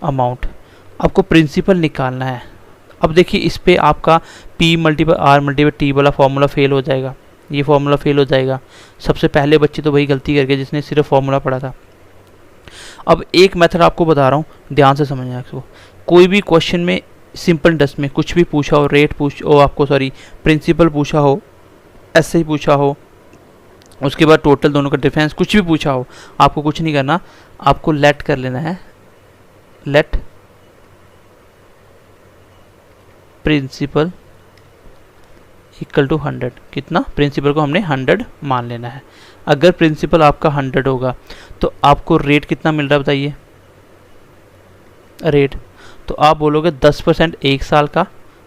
Speaker 1: अमाउंट। आपको प्रिंसिपल निकालना है। अब देखिए, इस पे आपका P × R × T वाला फॉर्मूला फेल हो जाएगा, ये फॉर्मूला फेल हो जाएगा। सबसे पहले बच्चे तो वही गलती करके जिसने सिर्फ फॉर्मूला पढ़ा था। अब एक मेथड आपको बता रहा हूँ, ध्यान से समझना आपको। कोई भी क्वेश्चन में सिंपल इंटरेस्ट में कुछ भी पूछा हो, रेट पूछो आपको, सॉरी प्रिंसिपल पूछा हो, ऐसे ही पूछा हो, उसके बाद टोटल दोनों का डिफरेंस कुछ भी पूछा हो, आपको कुछ नहीं करना, आपको लेट कर लेना है, लेट प्रिंसिपल इक्वल टू 100। कितना, प्रिंसिपल को हमने 100 मान लेना है। अगर प्रिंसिपल आपका 100 होगा तो आपको रेट कितना मिल रहा है बताइए, रेट, तो आप बोलोगे 10% 1 साल का,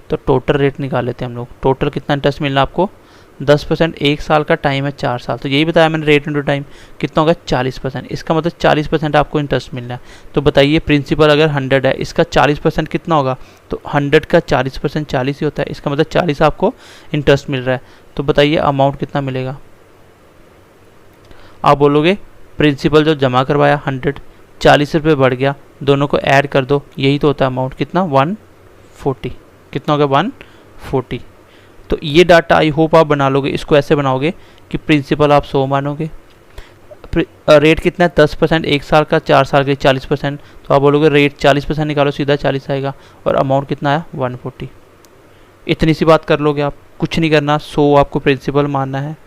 Speaker 1: तो टोटल रेट निकाल लेते हैं हम लोग। टोटल कितना इंटरेस्ट मिल रहा है आपको, 10% 1 साल का, टाइम है 4 साल, तो यही बताया मैंने, रेट इंटू टाइम कितना होगा 40%। इसका मतलब 40% आपको इंटरेस्ट मिलना है। तो बताइए, प्रिंसिपल अगर 100 है, इसका 40% कितना होगा, तो 100 का 40% 40 ही होता है, इसका मतलब 40 आपको इंटरेस्ट मिल रहा है। तो बताइए अमाउंट कितना मिलेगा। आप बोलोगे प्रिंसिपल जो जमा करवाया 100, 40 रुपये बढ़ गया, दोनों को ऐड कर दो, यही तो होता है अमाउंट, कितना 140, कितना होगा 140। तो ये डाटा आई होप आप बना लोगे। इसको ऐसे बनाओगे कि प्रिंसिपल आप 100 मानोगे, रेट कितना है 10% 1 साल का, 4 साल के 40%, तो आप बोलोगे रेट 40% निकालो, सीधा 40 आएगा, और अमाउंट कितना है 140। इतनी सी बात कर लोगे आप, कुछ नहीं करना। 100 आपको प्रिंसिपल मानना है,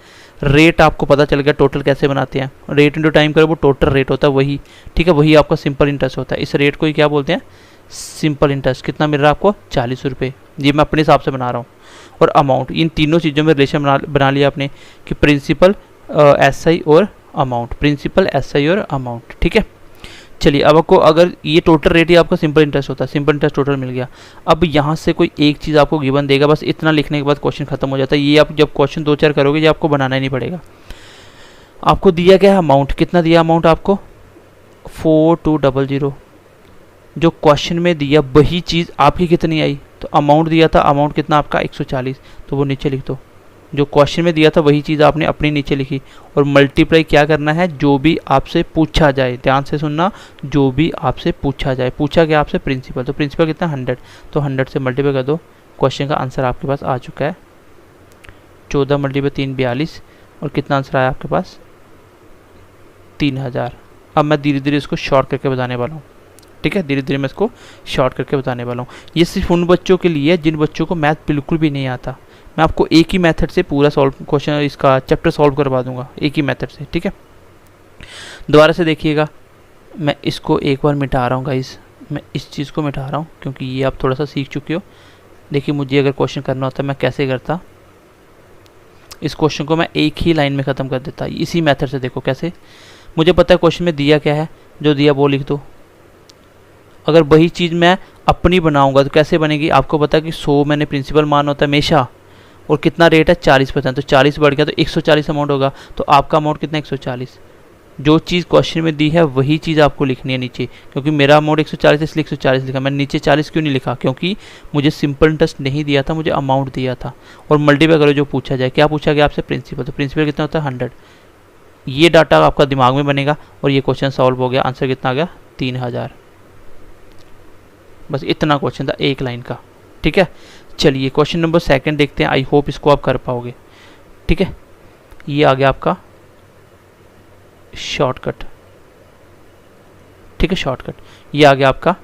Speaker 1: रेट आपको पता चल गया टोटल कैसे बनाते हैं, रेट इंटू टाइम करो, वो टोटल रेट होता है वही, ठीक है, वही आपका सिंपल इंटरेस्ट होता है। इस रेट को ही क्या बोलते हैं, सिंपल इंटरेस्ट। कितना मिल रहा है आपको 40 रुपये, ये मैं अपने हिसाब से बना रहा हूँ। और अमाउंट, इन तीनों चीज़ों में रिलेशन बना लिया आपने कि प्रिंसिपल, SI और अमाउंट, प्रिंसिपल SI और अमाउंट, ठीक है। चलिए, अब आपको अगर ये टोटल रेट ही आपका सिंपल इंटरेस्ट होता है, सिंपल इंटरेस्ट टोटल मिल गया। अब यहाँ से कोई एक चीज़ आपको गिवन देगा, बस इतना लिखने के बाद क्वेश्चन खत्म हो जाता है। ये आप जब क्वेश्चन 2-4 करोगे, ये आपको बनाना ही नहीं पड़ेगा। आपको दिया क्या है अमाउंट, कितना दिया अमाउंट आपको 4200, जो क्वेश्चन में दिया वही चीज़ आपकी कितनी आई, तो अमाउंट दिया था, अमाउंट कितना आपका 140, तो वो नीचे लिख दो। जो क्वेश्चन में दिया था वही चीज़ आपने अपनी नीचे लिखी, और मल्टीप्लाई क्या करना है, जो भी आपसे पूछा जाए, ध्यान से सुनना, जो भी आपसे पूछा जाए। पूछा गया आपसे प्रिंसिपल, तो प्रिंसिपल कितना 100, तो 100 से मल्टीप्लाई कर दो, क्वेश्चन का आंसर आपके पास आ चुका है 14 × 3 42, और कितना आंसर आया आपके पास 3000। अब मैं धीरे धीरे इसको शॉर्ट करके बताने वाला हूँ, ठीक है, धीरे धीरे मैं इसको शॉर्ट करके बताने वाला हूँ। ये सिर्फ उन बच्चों के लिए जिन बच्चों को मैथ बिल्कुल भी नहीं आता। मैं आपको एक ही मेथड से पूरा क्वेश्चन, इसका चैप्टर सॉल्व करवा दूंगा एक ही मेथड से, ठीक है। दोबारा से देखिएगा, मैं इसको एक बार मिटा रहा हूँ गाइस, मैं इस चीज़ को मिटा रहा हूँ क्योंकि ये आप थोड़ा सा सीख चुके हो। देखिए मुझे अगर क्वेश्चन करना होता मैं कैसे करता, इस क्वेश्चन को मैं एक ही लाइन में ख़त्म कर देता इसी मेथड से। देखो कैसे, मुझे पता है क्वेश्चन में दिया क्या है, जो दिया वो लिख दो। अगर वही चीज़ मैं अपनी बनाऊंगा तो कैसे बनेगी, आपको पता है कि 100 मैंने प्रिंसिपल मान होता है हमेशा, और कितना रेट है 40%, तो 40 बढ़ गया तो 140 अमाउंट होगा। तो आपका अमाउंट कितना 140। जो चीज़ क्वेश्चन में दी है वही चीज़ आपको लिखनी है नीचे, क्योंकि मेरा अमाउंट 140 इसलिए 140 लिखा। मैंने नीचे 40 क्यों नहीं लिखा, क्योंकि मुझे सिंपल इंटरेस्ट नहीं दिया था, मुझे अमाउंट दिया था। और मल्टीप्लाई करो जो पूछा जाए, क्या पूछा गया आपसे, प्रिंसिपल, तो प्रिंसिपल कितना होता है 100। ये डाटा आपका दिमाग में बनेगा और ये क्वेश्चन सॉल्व हो गया। आंसर कितना आ गया 3000। बस इतना क्वेश्चन था एक लाइन का। ठीक है, चलिए क्वेश्चन नंबर 2 देखते हैं। आई होप इसको आप कर पाओगे। ठीक है, ये आ गया आपका शॉर्टकट। ठीक है, शॉर्टकट। ये आ गया आपका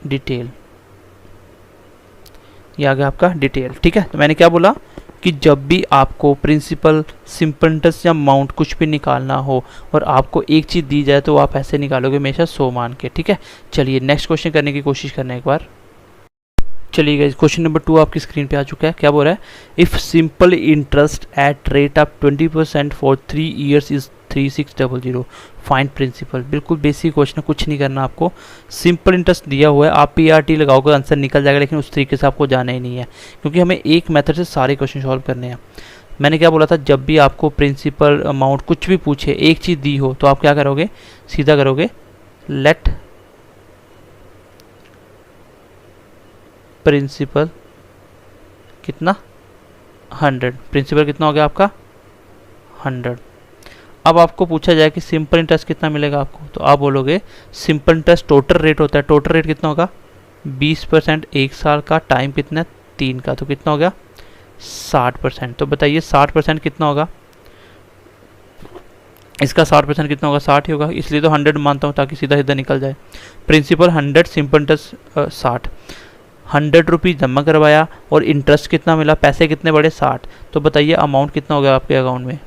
Speaker 1: डिटेल। ये आ गया आपका डिटेल। ठीक है, तो मैंने क्या बोला कि जब भी आपको प्रिंसिपल, सिंपल इंटरेस्ट या अमाउंट कुछ भी निकालना हो और आपको एक चीज़ दी जाए तो आप ऐसे निकालोगे हमेशा 100 मान के। ठीक है, चलिए नेक्स्ट क्वेश्चन करने की कोशिश करना एक बार। चलिए गाइस, क्वेश्चन नंबर 2 आपकी स्क्रीन पे आ चुका है। क्या बोल रहा है, if simple interest at rate of 20% for 3 years is 3600, find principal. बिल्कुल बेसिक क्वेश्चन है, कुछ नहीं करना आपको। सिंपल इंटरेस्ट दिया हुआ है, आप PRT लगाओगे आंसर निकल जाएगा, लेकिन उस तरीके से आपको जाना ही नहीं है, क्योंकि हमें एक मेथड से सारे क्वेश्चन सॉल्व करने हैं। मैंने क्या बोला था, जब भी आपको प्रिंसिपल, अमाउंट कुछ भी पूछे, एक चीज़ दी हो तो आप क्या करोगे, सीधा करोगे लेट प्रिंसिपल कितना 100। प्रिंसिपल कितना हो गया आपका 100। अब आपको पूछा जाए कि सिंपल इंटरेस्ट कितना मिलेगा आपको, तो आप बोलोगे सिंपल इंटरेस्ट टोटल रेट होता है, टोटल रेट कितना होगा 20% 1 साल का, टाइम कितना 3 का, तो कितना हो गया 60%। तो बताइए 60% कितना होगा, इसका 60% कितना होगा 60 ही होगा, इसलिए तो 100 मानता हूँ ताकि सीधा सीधा निकल जाए। Principal 100, simple interest 60। 100 रुपीज़ जमा करवाया और इंटरेस्ट कितना मिला, पैसे कितने बढ़े 60। तो बताइए अमाउंट कितना हो गया आपके अकाउंट में,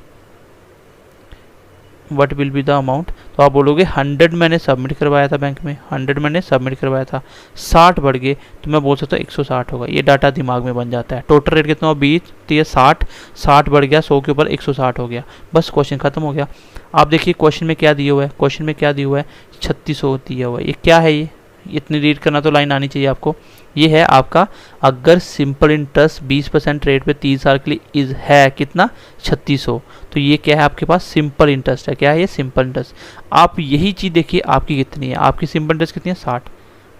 Speaker 1: what will be the amount. तो आप बोलोगे 100 मैंने सबमिट करवाया था बैंक में, 100 मैंने सबमिट करवाया था, 60 बढ़ गए तो मैं बोल सकता हूँ 160 होगा। ये डाटा दिमाग में बन जाता है। टोटल रेट कितना हुआ 20, तो ये 60 बढ़ गया, 100 के ऊपर 160 हो गया, बस क्वेश्चन खत्म हो गया। आप देखिए क्वेश्चन में क्या दिया हुआ है, क्वेश्चन में क्या दिया हुआ है 3600 दिया हुआ है। ये क्या है, ये इतनी रीड करना तो लाइन आनी चाहिए आपको। ये है आपका, अगर सिंपल इंटरेस्ट 20% रेट पे 3 साल के लिए इज है कितना 3600, तो ये क्या है आपके पास सिंपल इंटरेस्ट है। क्या है ये सिंपल इंटरेस्ट। आप यही चीज़ देखिए आपकी कितनी है, आपकी सिंपल इंटरेस्ट कितनी है 60।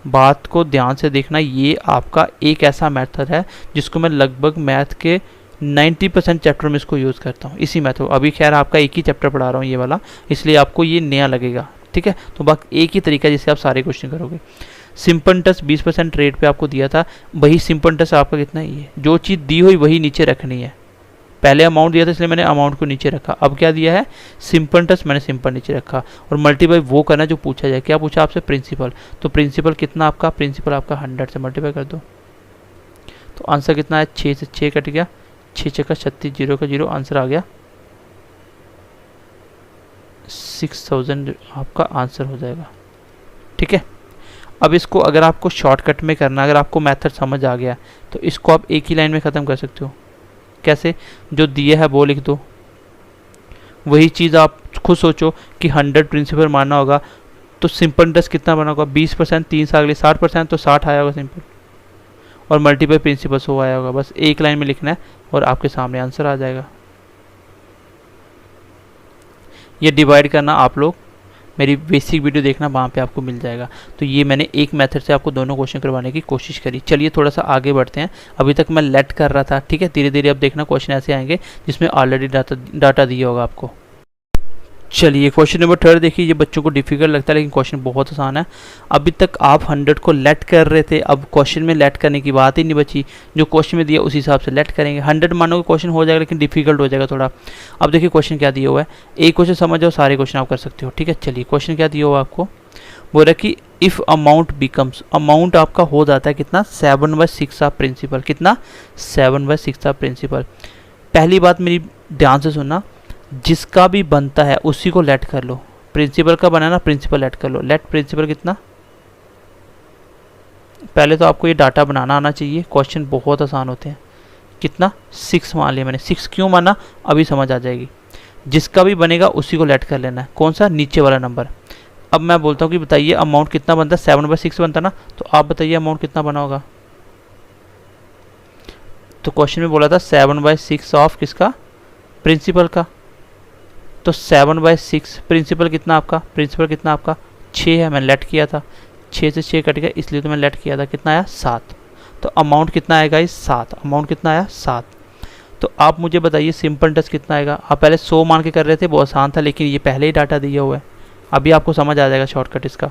Speaker 1: बात को ध्यान से देखना, ये आपका एक ऐसा मेथड है जिसको मैं लगभग मैथ के 90% चैप्टर में इसको यूज़ करता हूँ, इसी मेथड। अभी खैर आपका एक ही चैप्टर पढ़ा रहा हूँ ये वाला, इसलिए आपको ये नया लगेगा। ठीक है, तो बाकी एक ही तरीका है जिससे आप सारे क्वेश्चन करोगे। सिंपल इंटरेस्ट 20% रेट पे आपको दिया था, वही सिंपल इंटरेस्ट आपका कितना है, ये जो चीज़ दी हुई वही नीचे रखनी है। पहले अमाउंट दिया था इसलिए मैंने अमाउंट को नीचे रखा, अब क्या दिया है सिंपल इंटरेस्ट, मैंने सिंपल नीचे रखा। और मल्टीप्लाई वो करना जो पूछा जाए। क्या पूछा आपसे प्रिंसिपल, तो प्रिंसिपल कितना आपका, प्रिंसिपल आपका 100 से मल्टीप्लाई कर दो, तो आंसर कितना है 6 से 6 कट गया, 6 6 का 36, 0 का 0, आंसर आ गया 6000 आपका आंसर हो जाएगा। ठीक है, अब इसको अगर आपको शॉर्टकट में करना, अगर आपको मेथड समझ आ गया तो इसको आप एक ही लाइन में ख़त्म कर सकते हो। कैसे, जो दिए है वो लिख दो, वही चीज़ आप खुद सोचो कि 100 प्रिंसिपल मानना होगा तो सिंपल इंटरेस्ट कितना बना होगा 20% 3 साल के लिए 60%, तो 60 आया होगा सिंपल, और मल्टीपल प्रिंसिपल 100 आया होगा। बस एक लाइन में लिखना है और आपके सामने आंसर आ जाएगा। ये डिवाइड करना आप लोग मेरी बेसिक वीडियो देखना, वहाँ पे आपको मिल जाएगा। तो ये मैंने एक मेथड से आपको दोनों क्वेश्चन करवाने की कोशिश करी। चलिए थोड़ा सा आगे बढ़ते हैं। अभी तक मैं लेट कर रहा था, ठीक है, धीरे धीरे अब देखना क्वेश्चन ऐसे आएंगे जिसमें ऑलरेडी डाटा दिया होगा आपको। चलिए क्वेश्चन नंबर 3 देखिए, ये बच्चों को डिफिकल्ट लगता है लेकिन क्वेश्चन बहुत आसान है। अभी तक आप 100 को लेट कर रहे थे, अब क्वेश्चन में लेट करने की बात ही नहीं बची, जो क्वेश्चन में दिया उस हिसाब से लेट करेंगे। 100 मानोगे क्वेश्चन हो जाएगा लेकिन डिफिकल्ट हो जाएगा थोड़ा। अब देखिए क्वेश्चन क्या दिया हुआ है, एक क्वेश्चन समझ जाओ सारे क्वेश्चन आप कर सकते हो। ठीक है, चलिए क्वेश्चन क्या दिया हुआ आपको, बोल रहा है कि इफ़ अमाउंट बिकम्स, अमाउंट आपका हो जाता है कितना 7/6 ऑफ प्रिंसिपल, कितना 7/6 ऑफ प्रिंसिपल। पहली बात मेरी ध्यान से सुनना, जिसका भी बनता है उसी को लेट कर लो। प्रिंसिपल का बनाना, प्रिंसिपल ऐड कर लो। लेट प्रिंसिपल कितना, पहले तो आपको ये डाटा बनाना आना चाहिए, क्वेश्चन बहुत आसान होते हैं। कितना, 6 मान लिया मैंने। 6 क्यों माना अभी समझ आ जाएगी। जिसका भी बनेगा उसी को लेट कर लेना है। कौन सा, नीचे वाला नंबर। अब मैं बोलता हूँ कि बताइए अमाउंट कितना बनता है, 7/6 बनता ना, तो आप बताइए अमाउंट कितना बना होगा। तो क्वेश्चन में बोला था 7/6 ऑफ किसका, प्रिंसिपल का। तो 7/6 प्रिंसिपल कितना आपका, प्रिंसिपल कितना आपका 6 है, मैंने लेट किया था। 6 से 6 कट गया इसलिए तो मैंने लेट किया था। कितना आया, 7। तो अमाउंट कितना आएगा, इस 7। अमाउंट कितना आया, 7। तो आप मुझे बताइए सिंपल इंटरेस्ट कितना आएगा। आप पहले 100 मान के कर रहे थे, बहुत आसान था, लेकिन ये पहले ही डाटा दिया हुआ है। अभी आपको समझ आ जाएगा शॉर्टकट इसका,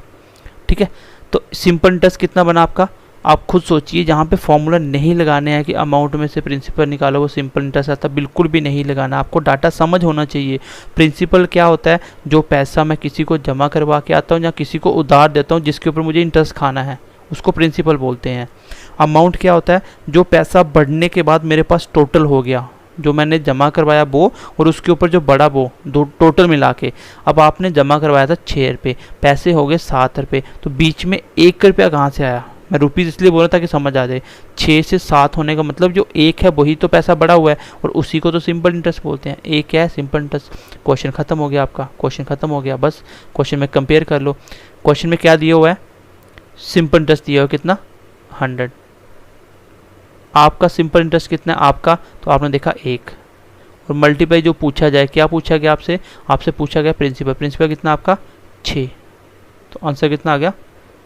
Speaker 1: ठीक है। तो सिंपल इंटरेस्ट कितना बना आपका, आप खुद सोचिए। जहाँ पे फॉर्मूला नहीं लगाने हैं कि अमाउंट में से प्रिंसिपल निकालो वो सिंपल इंटरेस्ट आता, बिल्कुल भी नहीं लगाना। आपको डाटा समझ होना चाहिए। प्रिंसिपल क्या होता है, जो पैसा मैं किसी को जमा करवा के आता हूँ या किसी को उधार देता हूँ जिसके ऊपर मुझे इंटरेस्ट खाना है, उसको प्रिंसिपल बोलते हैं। अमाउंट क्या होता है, जो पैसा बढ़ने के बाद मेरे पास टोटल हो गया, जो मैंने जमा करवाया वो और उसके ऊपर जो बड़ा वो, दो टोटल मिला के। अब आपने जमा करवाया था 6 रुपये, पैसे हो गए 7 रुपये, तो बीच में 1 रुपया कहाँ से आया। मैं रुपीज़ इसलिए बोल रहा था कि समझ आ जाए। 6 से 7 होने का मतलब जो 1 है वही तो पैसा बढ़ा हुआ है, और उसी को तो सिंपल इंटरेस्ट बोलते हैं। एक क्या है, सिंपल इंटरेस्ट। क्वेश्चन खत्म हो गया आपका, क्वेश्चन खत्म हो गया। बस क्वेश्चन में कंपेयर कर लो। क्वेश्चन में क्या दिया हुआ है, सिंपल इंटरेस्ट दिया हुआ है कितना, 100। आपका सिंपल इंटरेस्ट कितना है आपका, तो आपने देखा 1। और मल्टीप्लाई जो पूछा जाए, क्या पूछा गया आपसे, आपसे पूछा गया प्रिंसिपल। प्रिंसिपल कितना आपका 6, तो आंसर कितना आ गया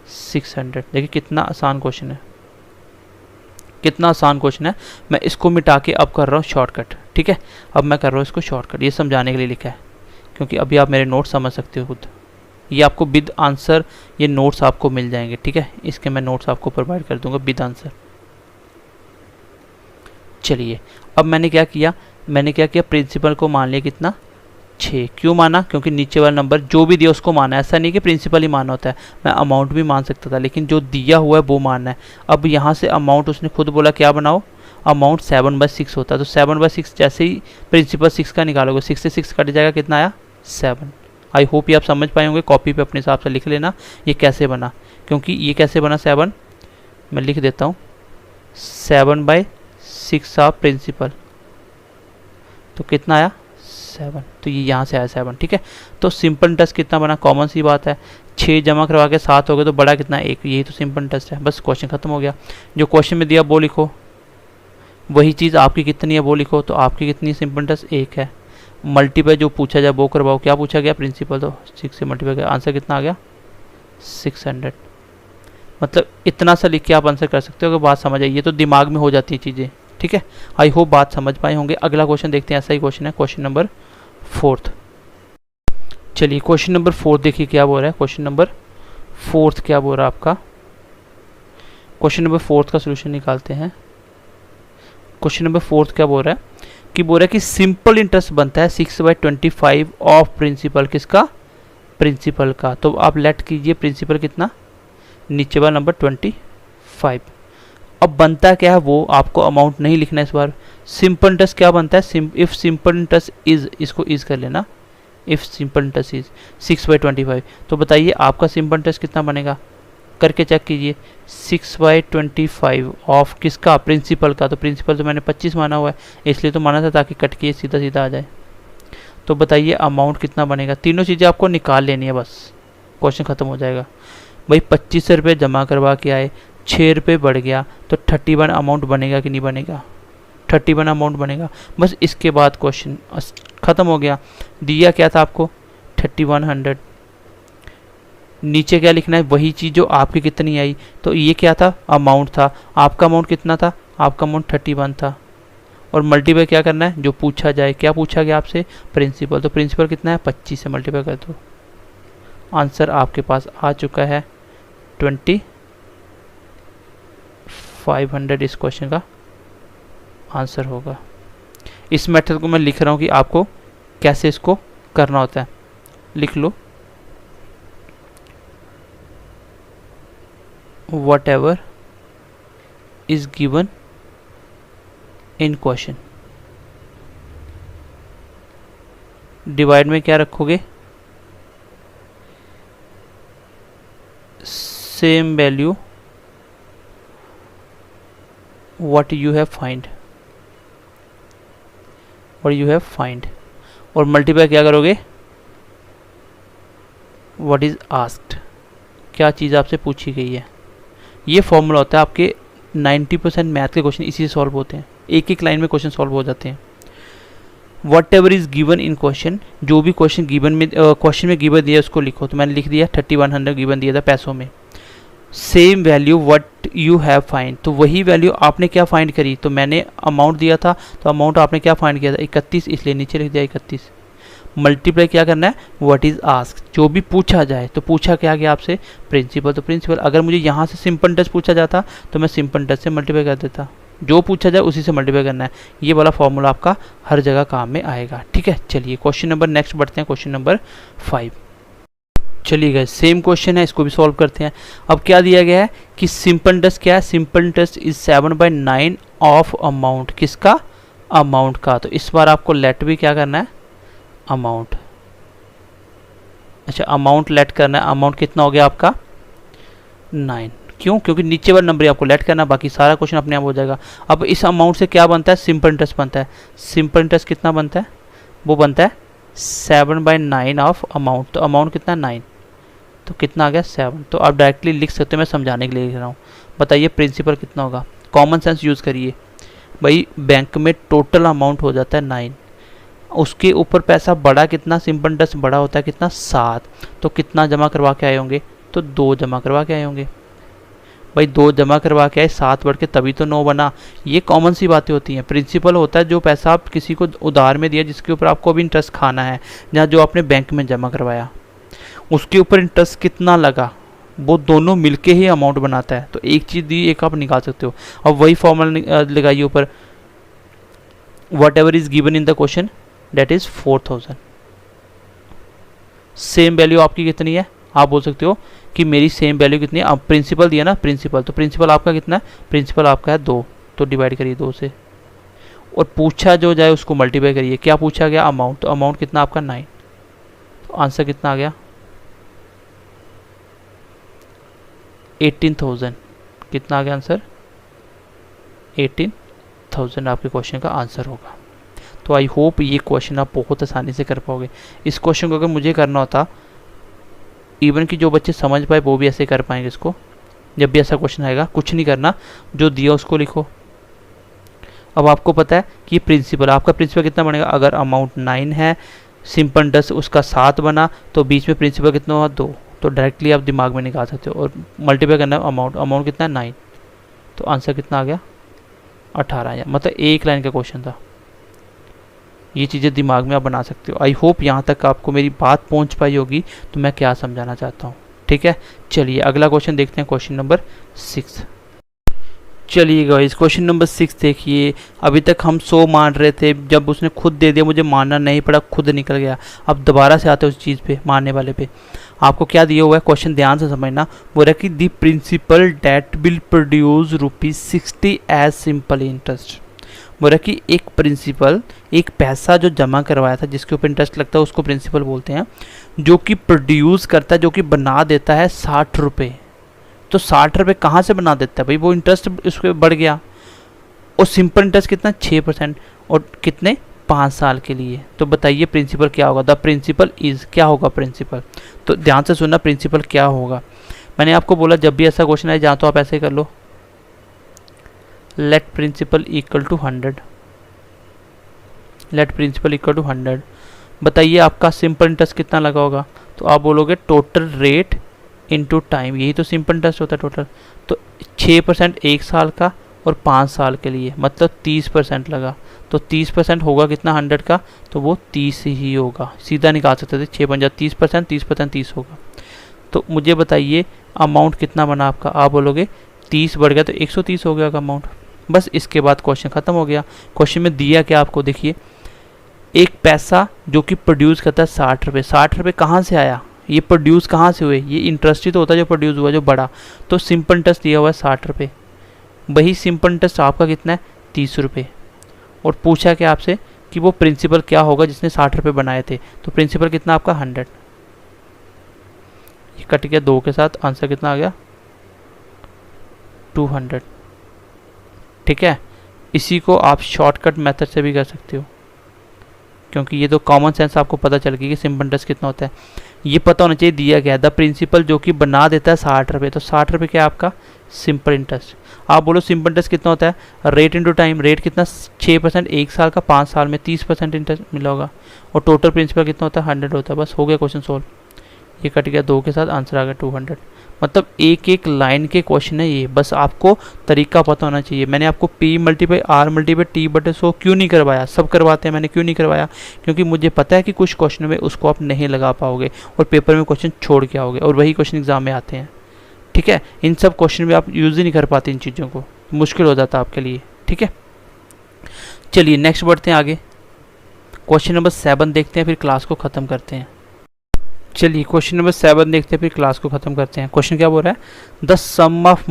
Speaker 1: 600। देखिए कितना आसान क्वेश्चन है, कितना आसान क्वेश्चन है। मैं इसको मिटा के अब कर रहा हूँ शॉर्टकट, ठीक है। अब मैं कर रहा हूँ इसको शॉर्टकट, ये समझाने के लिए लिखा है, क्योंकि अभी आप मेरे नोट्स समझ सकते हो खुद। ये आपको विद आंसर ये नोट्स आपको मिल जाएंगे, ठीक है। इसके मैं नोट्स आपको प्रोवाइड कर दूंगा विद आंसर। चलिए अब मैंने क्या किया, प्रिंसिपल को मान लिया कितना 6। क्यों माना, क्योंकि नीचे वाला नंबर जो भी दिया उसको माना है। ऐसा नहीं कि प्रिंसिपल ही माना होता है, मैं अमाउंट भी मान सकता था, लेकिन जो दिया हुआ है वो मानना है। अब यहाँ से अमाउंट उसने खुद बोला क्या बनाओ, अमाउंट 7/6 होता है, तो 7/6 जैसे ही प्रिंसिपल 6 का निकालोगे, 6 से 6 कट जाएगा, कितना आया 7। आई होप ये आप समझ पाए होंगे। कॉपी पे अपने हिसाब से लिख लेना ये कैसे बना, क्योंकि ये कैसे बना 7, मैं लिख देता हूँ 7/6 ऑफ प्रिंसिपल, तो कितना आया 7। तो ये यहाँ से आया 7, ठीक है। तो सिंपल इंटरेस्ट कितना बना, कॉमन सी बात है। 6 जमा करवा के 7 हो गए तो बड़ा कितना 1, यही तो सिंपल इंटरेस्ट है। बस क्वेश्चन खत्म हो गया। जो क्वेश्चन में दिया वो लिखो, वही चीज़ आपकी कितनी है वो लिखो। तो आपकी कितनी सिंपल इंटरेस्ट 1 है। मल्टीप्लाई जो पूछा जाए वो करवाओ। क्या पूछा गया, प्रिंसिपल, तो 6 से मल्टीप्लाई किया, आंसर कितना आ गया 600। मतलब इतना सा लिख के आप आंसर कर सकते हो, अगर बात समझ आई। ये तो दिमाग में हो जाती है चीज़ें, ठीक है। आई होप बात समझ पाए होंगे। अगला क्वेश्चन देखते हैं, ऐसा ही क्वेश्चन है, क्वेश्चन नंबर 4। चलिए क्वेश्चन नंबर 4 देखिए क्या बोल रहा है। क्वेश्चन नंबर 4 क्या बोल रहा है आपका, क्वेश्चन नंबर 4 का सोल्यूशन निकालते हैं। क्वेश्चन नंबर 4 क्या बोल रहा है कि सिंपल इंटरेस्ट बनता है 6/25 ऑफ प्रिंसिपल, किसका, प्रिंसिपल का। तो आप लेट कीजिए प्रिंसिपल कितना, नीचे वाला नंबर 25। अब बनता क्या है वो आपको अमाउंट नहीं लिखना है इस बार। सिंपल इंटरेस्ट क्या बनता है, इफ सिंपल इंटरेस्ट इज, इसको इज कर लेना, इफ सिंपल इंटरेस्ट इज 6/25। तो बताइए आपका सिंपल इंटरेस्ट कितना बनेगा, करके चेक कीजिए। 6/25 ऑफ किसका, प्रिंसिपल का। तो प्रिंसिपल तो मैंने 25 माना हुआ है, इसलिए तो माना था ताकि कट के सीधा सीधा आ जाए। तो बताइए अमाउंट कितना बनेगा। तीनों चीज़ें आपको निकाल लेनी है, बस क्वेश्चन खत्म हो जाएगा। भाई 25 रुपये जमा करवा के आए, 6 रुपये बढ़ गया, तो 31 अमाउंट बनेगा कि नहीं बनेगा, 31 अमाउंट बनेगा। बस इसके बाद क्वेश्चन ख़त्म हो गया। दिया क्या था आपको 3100, नीचे क्या लिखना है, वही चीज़ जो आपकी कितनी आई। तो ये क्या था, अमाउंट था। आपका अमाउंट कितना था, आपका अमाउंट 31 था। और मल्टीप्लाई क्या करना है, जो पूछा जाए। क्या पूछा गया आपसे, प्रिंसिपल। तो प्रिंसिपल कितना है 25 से मल्टीप्लाई कर दो, आंसर आपके पास आ चुका है 2500। इस क्वेश्चन का आंसर होगा। इस मेथड को मैं लिख रहा हूँ कि आपको कैसे इसको करना होता है, लिख लो। whatever is given in question, divide में क्या रखोगे same value what you have find, और यू हैव फाइंड, और मल्टीप्लाई क्या करोगे, व्हाट इज आस्क्ड, क्या चीज़ आपसे पूछी गई है। ये फॉर्मूला होता है आपके 90% मैथ के क्वेश्चन इसी से सॉल्व होते हैं, एक एक लाइन में क्वेश्चन सॉल्व हो जाते हैं। What ever is given in question, जो भी क्वेश्चन गिवन में क्वेश्चन में गिवन दिया उसको लिखो। तो मैंने लिख दिया 3100 गिवन दिया था पैसों में। Same value what you have find, तो वही वैल्यू आपने क्या फाइंड करी, तो मैंने अमाउंट दिया था, तो अमाउंट आपने क्या फाइंड किया था 31, इसलिए नीचे लिख दिया 31। मल्टीप्लाई क्या करना है, व्हाट इज आस्क्ड, जो भी पूछा जाए, तो पूछा क्या गया आपसे, प्रिंसिपल, तो प्रिंसिपल। अगर मुझे यहाँ से सिंपल टच पूछा जाता तो मैं सिंपल टच से मल्टीप्लाई कर देता, जो पूछा जाए उसी से मल्टीप्लाई करना है। ये वाला फॉर्मूला आपका हर जगह काम में आएगा, ठीक है। चलिए क्वेश्चन नंबर नेक्स्ट बढ़ते हैं, क्वेश्चन नंबर 5। चलिए गए, सेम क्वेश्चन है, इसको भी सॉल्व करते हैं। अब क्या दिया गया है कि सिंपल टच क्या है, simple touch is 7/9 of amount, किसका, अमाउंट का। तो इस बार आपको लेट भी क्या करना है, अमाउंट। अच्छा, अमाउंट लेट करना है, अमाउंट कितना हो गया आपका 9, क्यों, क्योंकि नीचे वाला नंबर आपको लेट करना, बाकी सारा क्वेश्चन अपने आप हो जाएगा। अब इस अमाउंट से क्या बनता है, सिंपल इंटरेस्ट बनता है। सिंपल इंटरेस्ट कितना बनता है, वो बनता है 7/9 ऑफ अमाउंट, तो अमाउंट कितना 9, तो कितना आ गया 7। तो आप डायरेक्टली लिख सकते हो, मैं समझाने के लिए लिख रहा हूँ। बताइए प्रिंसिपल कितना होगा, कॉमन सेंस यूज़ करिए भाई। बैंक में टोटल अमाउंट हो जाता है 9, उसके ऊपर पैसा बड़ा कितना, सिंपल इंटरेस्ट बड़ा होता है कितना 7, तो कितना जमा करवा के आए होंगे, तो 2 जमा करवा के आए होंगे भाई। 2 जमा करवा के आए, 7 बढ़ के तभी तो 9 बना। ये कॉमन सी बातें होती हैं। प्रिंसिपल होता है जो पैसा आप किसी को उधार में दिया, जिसके ऊपर आपको अभी इंटरेस्ट खाना है, या जो आपने बैंक में जमा करवाया उसके ऊपर इंटरेस्ट कितना लगा, वो दोनों मिलके ही अमाउंट बनाता है। तो एक चीज़ दी, एक आप निकाल सकते हो। अब वही फॉर्मूला लगाइए ऊपर, whatever is given in the question that is 4000। Same value आपकी कितनी है, आप बोल सकते हो कि मेरी सेम वैल्यू कितनी है। अब प्रिंसिपल दिया ना, प्रिंसिपल, तो प्रिंसिपल आपका कितना है, प्रिंसिपल आपका है 2, तो डिवाइड करिए 2 से, और पूछा जो जाए उसको मल्टीप्लाई करिए। क्या पूछा गया, अमाउंट, तो अमाउंट कितना आपका 9, तो आंसर कितना आ गया 18,000। कितना आ गया आंसर 18,000 आपके क्वेश्चन का आंसर होगा। तो आई होप ये क्वेश्चन आप बहुत आसानी से कर पाओगे। इस क्वेश्चन को अगर मुझे करना होता, इवन कि जो बच्चे समझ पाए वो भी ऐसे कर पाएंगे इसको। जब भी ऐसा क्वेश्चन आएगा कुछ नहीं करना, जो दिया उसको लिखो। अब आपको पता है कि प्रिंसिपल, आपका प्रिंसिपल कितना बनेगा, अगर अमाउंट 9 है, सिंपल 10 उसका 7 बना, तो बीच में प्रिंसिपल कितना हुआ 2, तो डायरेक्टली आप दिमाग में निकाल सकते हो। और मल्टीप्लाई करना है अमाउंट, अमाउंट कितना है 9, तो आंसर कितना आ गया 18,000। मतलब एक लाइन का क्वेश्चन था। ये चीज़ें दिमाग में आप बना सकते हो। आई होप यहाँ तक आपको मेरी बात पहुँच पाई होगी, तो मैं क्या समझाना चाहता हूँ, ठीक है। चलिए अगला क्वेश्चन देखते हैं, क्वेश्चन नंबर 6। चलिए गाइस, क्वेश्चन नंबर 6 देखिए। अभी तक हम 100 मान रहे थे, जब उसने खुद दे दिया मुझे मानना नहीं पड़ा, खुद निकल गया। अब दोबारा से आते हैं उस चीज़ पे, मानने वाले पे। आपको क्या दिया हुआ है, क्वेश्चन ध्यान से समझना। बोल रहा कि the principal that will produce ₹60 as simple interest. बोल रहा कि एक प्रिंसिपल, एक पैसा जो जमा करवाया था जिसके ऊपर इंटरेस्ट लगता है उसको प्रिंसिपल बोलते हैं, जो कि प्रोड्यूस करता है, जो कि बना देता है 60 रुपये। तो 60 रुपये कहाँ से बना देता है भाई, वो इंटरेस्ट उसके बढ़ गया। और सिंपल इंटरेस्ट कितना 6%, और कितने 5 साल के लिए। तो बताइए प्रिंसिपल क्या होगा, द प्रिंसिपल इज, क्या होगा प्रिंसिपल। तो ध्यान से सुनना, प्रिंसिपल क्या होगा। मैंने आपको बोला जब भी ऐसा क्वेश्चन आए जहाँ तो आप ऐसे कर लो, let principal equal to 100, let principal equal to 100। बताइए आपका सिंपल इंटरेस्ट कितना लगा होगा, तो आप बोलोगे टोटल रेट इनटू टाइम, यही तो सिंपल इंटरेस्ट होता है टोटल। तो 6% 1 साल का और 5 साल के लिए, मतलब 30% लगा। तो 30% होगा कितना 100 का, तो वो 30 ही होगा। सीधा निकाल सकते थे, 6 50 30%, 30% 30 होगा। तो मुझे बताइए अमाउंट कितना बना आपका, आप बोलोगे 30 बढ़ गया तो 130 हो गया अमाउंट। बस इसके बाद क्वेश्चन ख़त्म हो गया। क्वेश्चन में दिया क्या आपको, देखिए एक पैसा जो कि प्रोड्यूस करता है 60 रुपये। 60 रुपये कहाँ से आया, ये प्रोड्यूस कहाँ से हुए, ये इंटरेस्ट ही तो होता है जो प्रोड्यूस हुआ, जो बड़ा। तो सिंपल इंटरेस्ट दिया हुआ है 60 रुपये। वही सिंपल इंटरेस्ट आपका कितना है 30 रुपये। और पूछा क्या आपसे कि वो प्रिंसिपल क्या होगा जिसने 60 रुपये बनाए थे, तो प्रिंसिपल कितना आपका 100। ये कट गया 2 के साथ, आंसर कितना आ गया 200। ठीक है, इसी को आप शॉर्टकट मेथड से भी कर सकते हो, क्योंकि ये तो कॉमन सेंस आपको पता चल गई कि सिंपल इंटरेस्ट कितना होता है। ये पता होना चाहिए दिया गया द प्रिंसिपल जो कि बना देता है 60 रुपये, तो 60 रुपये क्या है आपका सिंपल इंटरेस्ट। आप बोलो सिंपल इंटरेस्ट कितना होता है, रेट इनटू टाइम, रेट कितना 6% 1 साल का, 5 साल में 30% इंटरेस्ट मिला होगा, और टोटल प्रिंसिपल कितना होता है 100 होता है। बस हो गया क्वेश्चन सोल्व, ये कट गया 2 के साथ, आंसर आ गया 200। मतलब एक एक लाइन के क्वेश्चन है ये, बस आपको तरीका पता होना चाहिए। मैंने आपको P multiply R multiply T बटे 100 क्यों नहीं करवाया, सब करवाते हैं, मैंने क्यों नहीं करवाया, क्योंकि मुझे पता है कि कुछ क्वेश्चन में उसको आप नहीं लगा पाओगे और पेपर में क्वेश्चन छोड़ के आओगे, और वही क्वेश्चन एग्जाम में आते हैं। ठीक है, इन सब क्वेश्चन में आप यूज़ ही नहीं कर पाते इन चीज़ों को, मुश्किल हो जाता आपके लिए। ठीक है, चलिए नेक्स्ट बढ़ते हैं आगे, क्वेश्चन नंबर 7 देखते हैं, फिर क्लास को ख़त्म करते हैं। चलिए क्वेश्चन नंबर 7 देखते हैं, फिर क्लास को ख़त्म करते हैं। क्वेश्चन क्या बोल रहा है, the sum of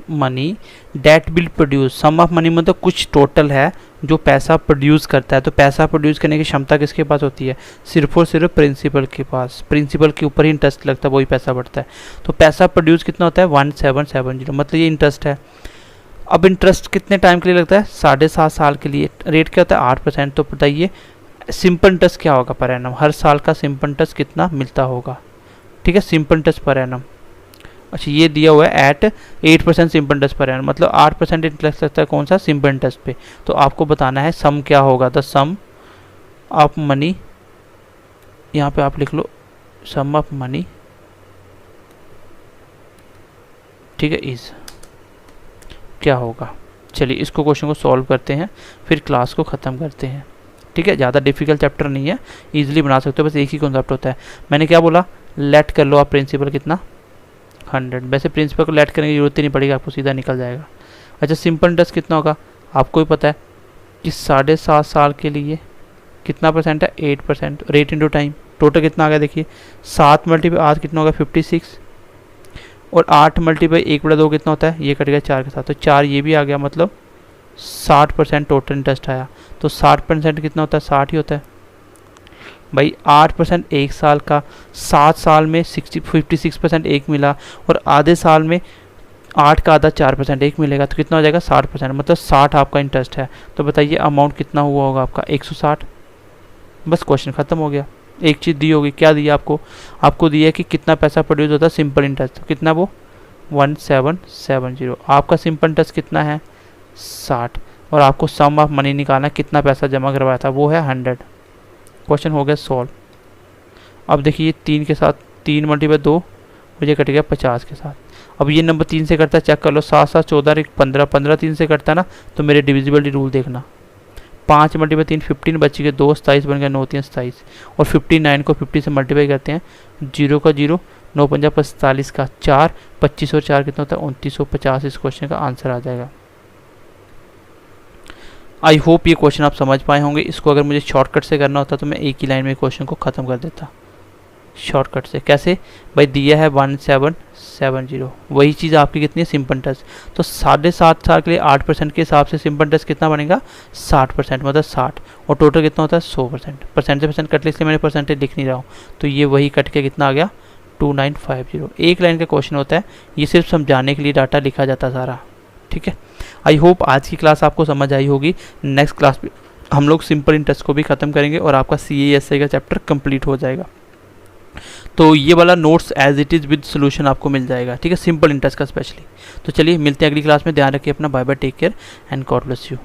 Speaker 1: money that will produce. Sum of money मतलब कुछ टोटल है जो पैसा प्रोड्यूस करता है, तो पैसा प्रोड्यूस करने की क्षमता किसके पास होती है, सिर्फ और सिर्फ प्रिंसिपल के पास। प्रिंसिपल के ऊपर ही इंटरेस्ट लगता है, वही पैसा बढ़ता है। तो पैसा प्रोड्यूस कितना होता है 1770, मतलब ये इंटरेस्ट है। अब इंटरेस्ट कितने टाइम के लिए लगता है, 7.5 साल के लिए। रेट क्या होता है 8%। तो बताइए सिंपल इंटरेस्ट क्या होगा पर एनम, हर साल का सिंपल इंटरेस्ट कितना मिलता होगा। ठीक है, सिंपल इंटरेस्ट पर एनम, अच्छा ये दिया हुआ है एट 8% सिंपल इंटरेस्ट पर एनम, मतलब 8% इंटरेस्ट लगता है कौन सा, सिंपल इंटरेस्ट पे। तो आपको बताना है सम क्या होगा, द सम ऑफ मनी, यहाँ पे आप लिख लो सम ऑफ मनी, ठीक है, इज क्या होगा। चलिए इसको क्वेश्चन को सॉल्व करते हैं, फिर क्लास को ख़त्म करते हैं। ठीक है, ज़्यादा डिफिकल्ट चैप्टर नहीं है, इजीली बना सकते हो, बस एक ही कॉन्सेप्ट होता है। मैंने क्या बोला, लेट कर लो आप प्रिंसिपल कितना 100। वैसे प्रिंसिपल को लेट करने की जरूरत ही नहीं पड़ेगी, आपको सीधा निकल जाएगा। अच्छा सिंपल इंटरेस्ट कितना होगा, आपको ही पता है कि 7.5 साल के लिए कितना परसेंट है 8%। रेट इंटू टाइम, टोटल कितना आ गया देखिए, 7 मल्टीप्लाई 8 कितना होगा 56, और 8 मल्टीप्लाई 1/2 कितना होता है, ये कट गया 4 के साथ, तो 4 ये भी आ गया, मतलब 60% टोटल इंटरेस्ट आया। तो 60% कितना होता है 60 ही होता है भाई। 8% 1 साल का, 7 साल में 56% एक मिला, और आधे साल में 8 का आधा 4% एक मिलेगा, तो कितना हो जाएगा 60%, मतलब 60 आपका इंटरेस्ट है। तो बताइए अमाउंट कितना हुआ होगा आपका 160। बस क्वेश्चन ख़त्म हो गया। एक चीज़ दी होगी, क्या दी आपको, आपको दिया है कि कितना पैसा प्रोड्यूस होता है सिंपल इंटरेस्ट, तो कितना वो 1770। आपका सिंपल इंटरेस्ट कितना है 60, और आपको सम ऑफ मनी निकालना कितना पैसा जमा करवाया था, वो है 100। क्वेश्चन हो गया सॉल्व। अब देखिए 3 के साथ 3 मल्टीप्लाई 2, मुझे कट गया 50 के साथ। अब ये नंबर 3 से करता है, चेक कर लो, 7 7 14 15 15 3 से करता है ना, तो मेरे डिविजिबिलिटी रूल देखना, 5 मल्टीप्लाई 3 15 बच गए 2, 27 बन गया 9 3 27, और 59 को 50 से मल्टीप्लाई करते हैं, 0 का 0, 9 5 45 का 4, 25 और 4 कितना होता है 2950। इस क्वेश्चन का आंसर आ जाएगा। आई होप ये क्वेश्चन आप समझ पाए होंगे। इसको अगर मुझे शॉर्टकट से करना होता तो मैं एक ही लाइन में क्वेश्चन को ख़त्म कर देता शॉर्टकट से। कैसे भाई, दिया है 1770, वही चीज़ आपकी कितनी है सिंपल इंटरेस्ट, तो 7.5 साल के लिए 8% के हिसाब से सिंपल इंटरेस्ट कितना बनेगा 60%, मतलब 60, और टोटल कितना होता है 100%। परसेंट से परसेंट कट, इसलिए मैंने परसेंटेज लिख नहीं रहा हूँ, तो ये वही कट के कितना आ गया 2950। एक लाइन का क्वेश्चन होता है, ये सिर्फ समझाने के लिए डाटा लिखा जाता सारा। ठीक है, आई होप आज की क्लास आपको समझ आई होगी। नेक्स्ट क्लास में हम लोग सिंपल इंटरेस्ट को भी ख़त्म करेंगे और आपका CASA का चैप्टर कंप्लीट हो जाएगा। तो ये वाला notes as it is with solution आपको मिल जाएगा। ठीक है, सिंपल इंटरेस्ट का स्पेशली। तो चलिए मिलते हैं अगली क्लास में, ध्यान रखिए अपना, bye bye, take care and God bless you.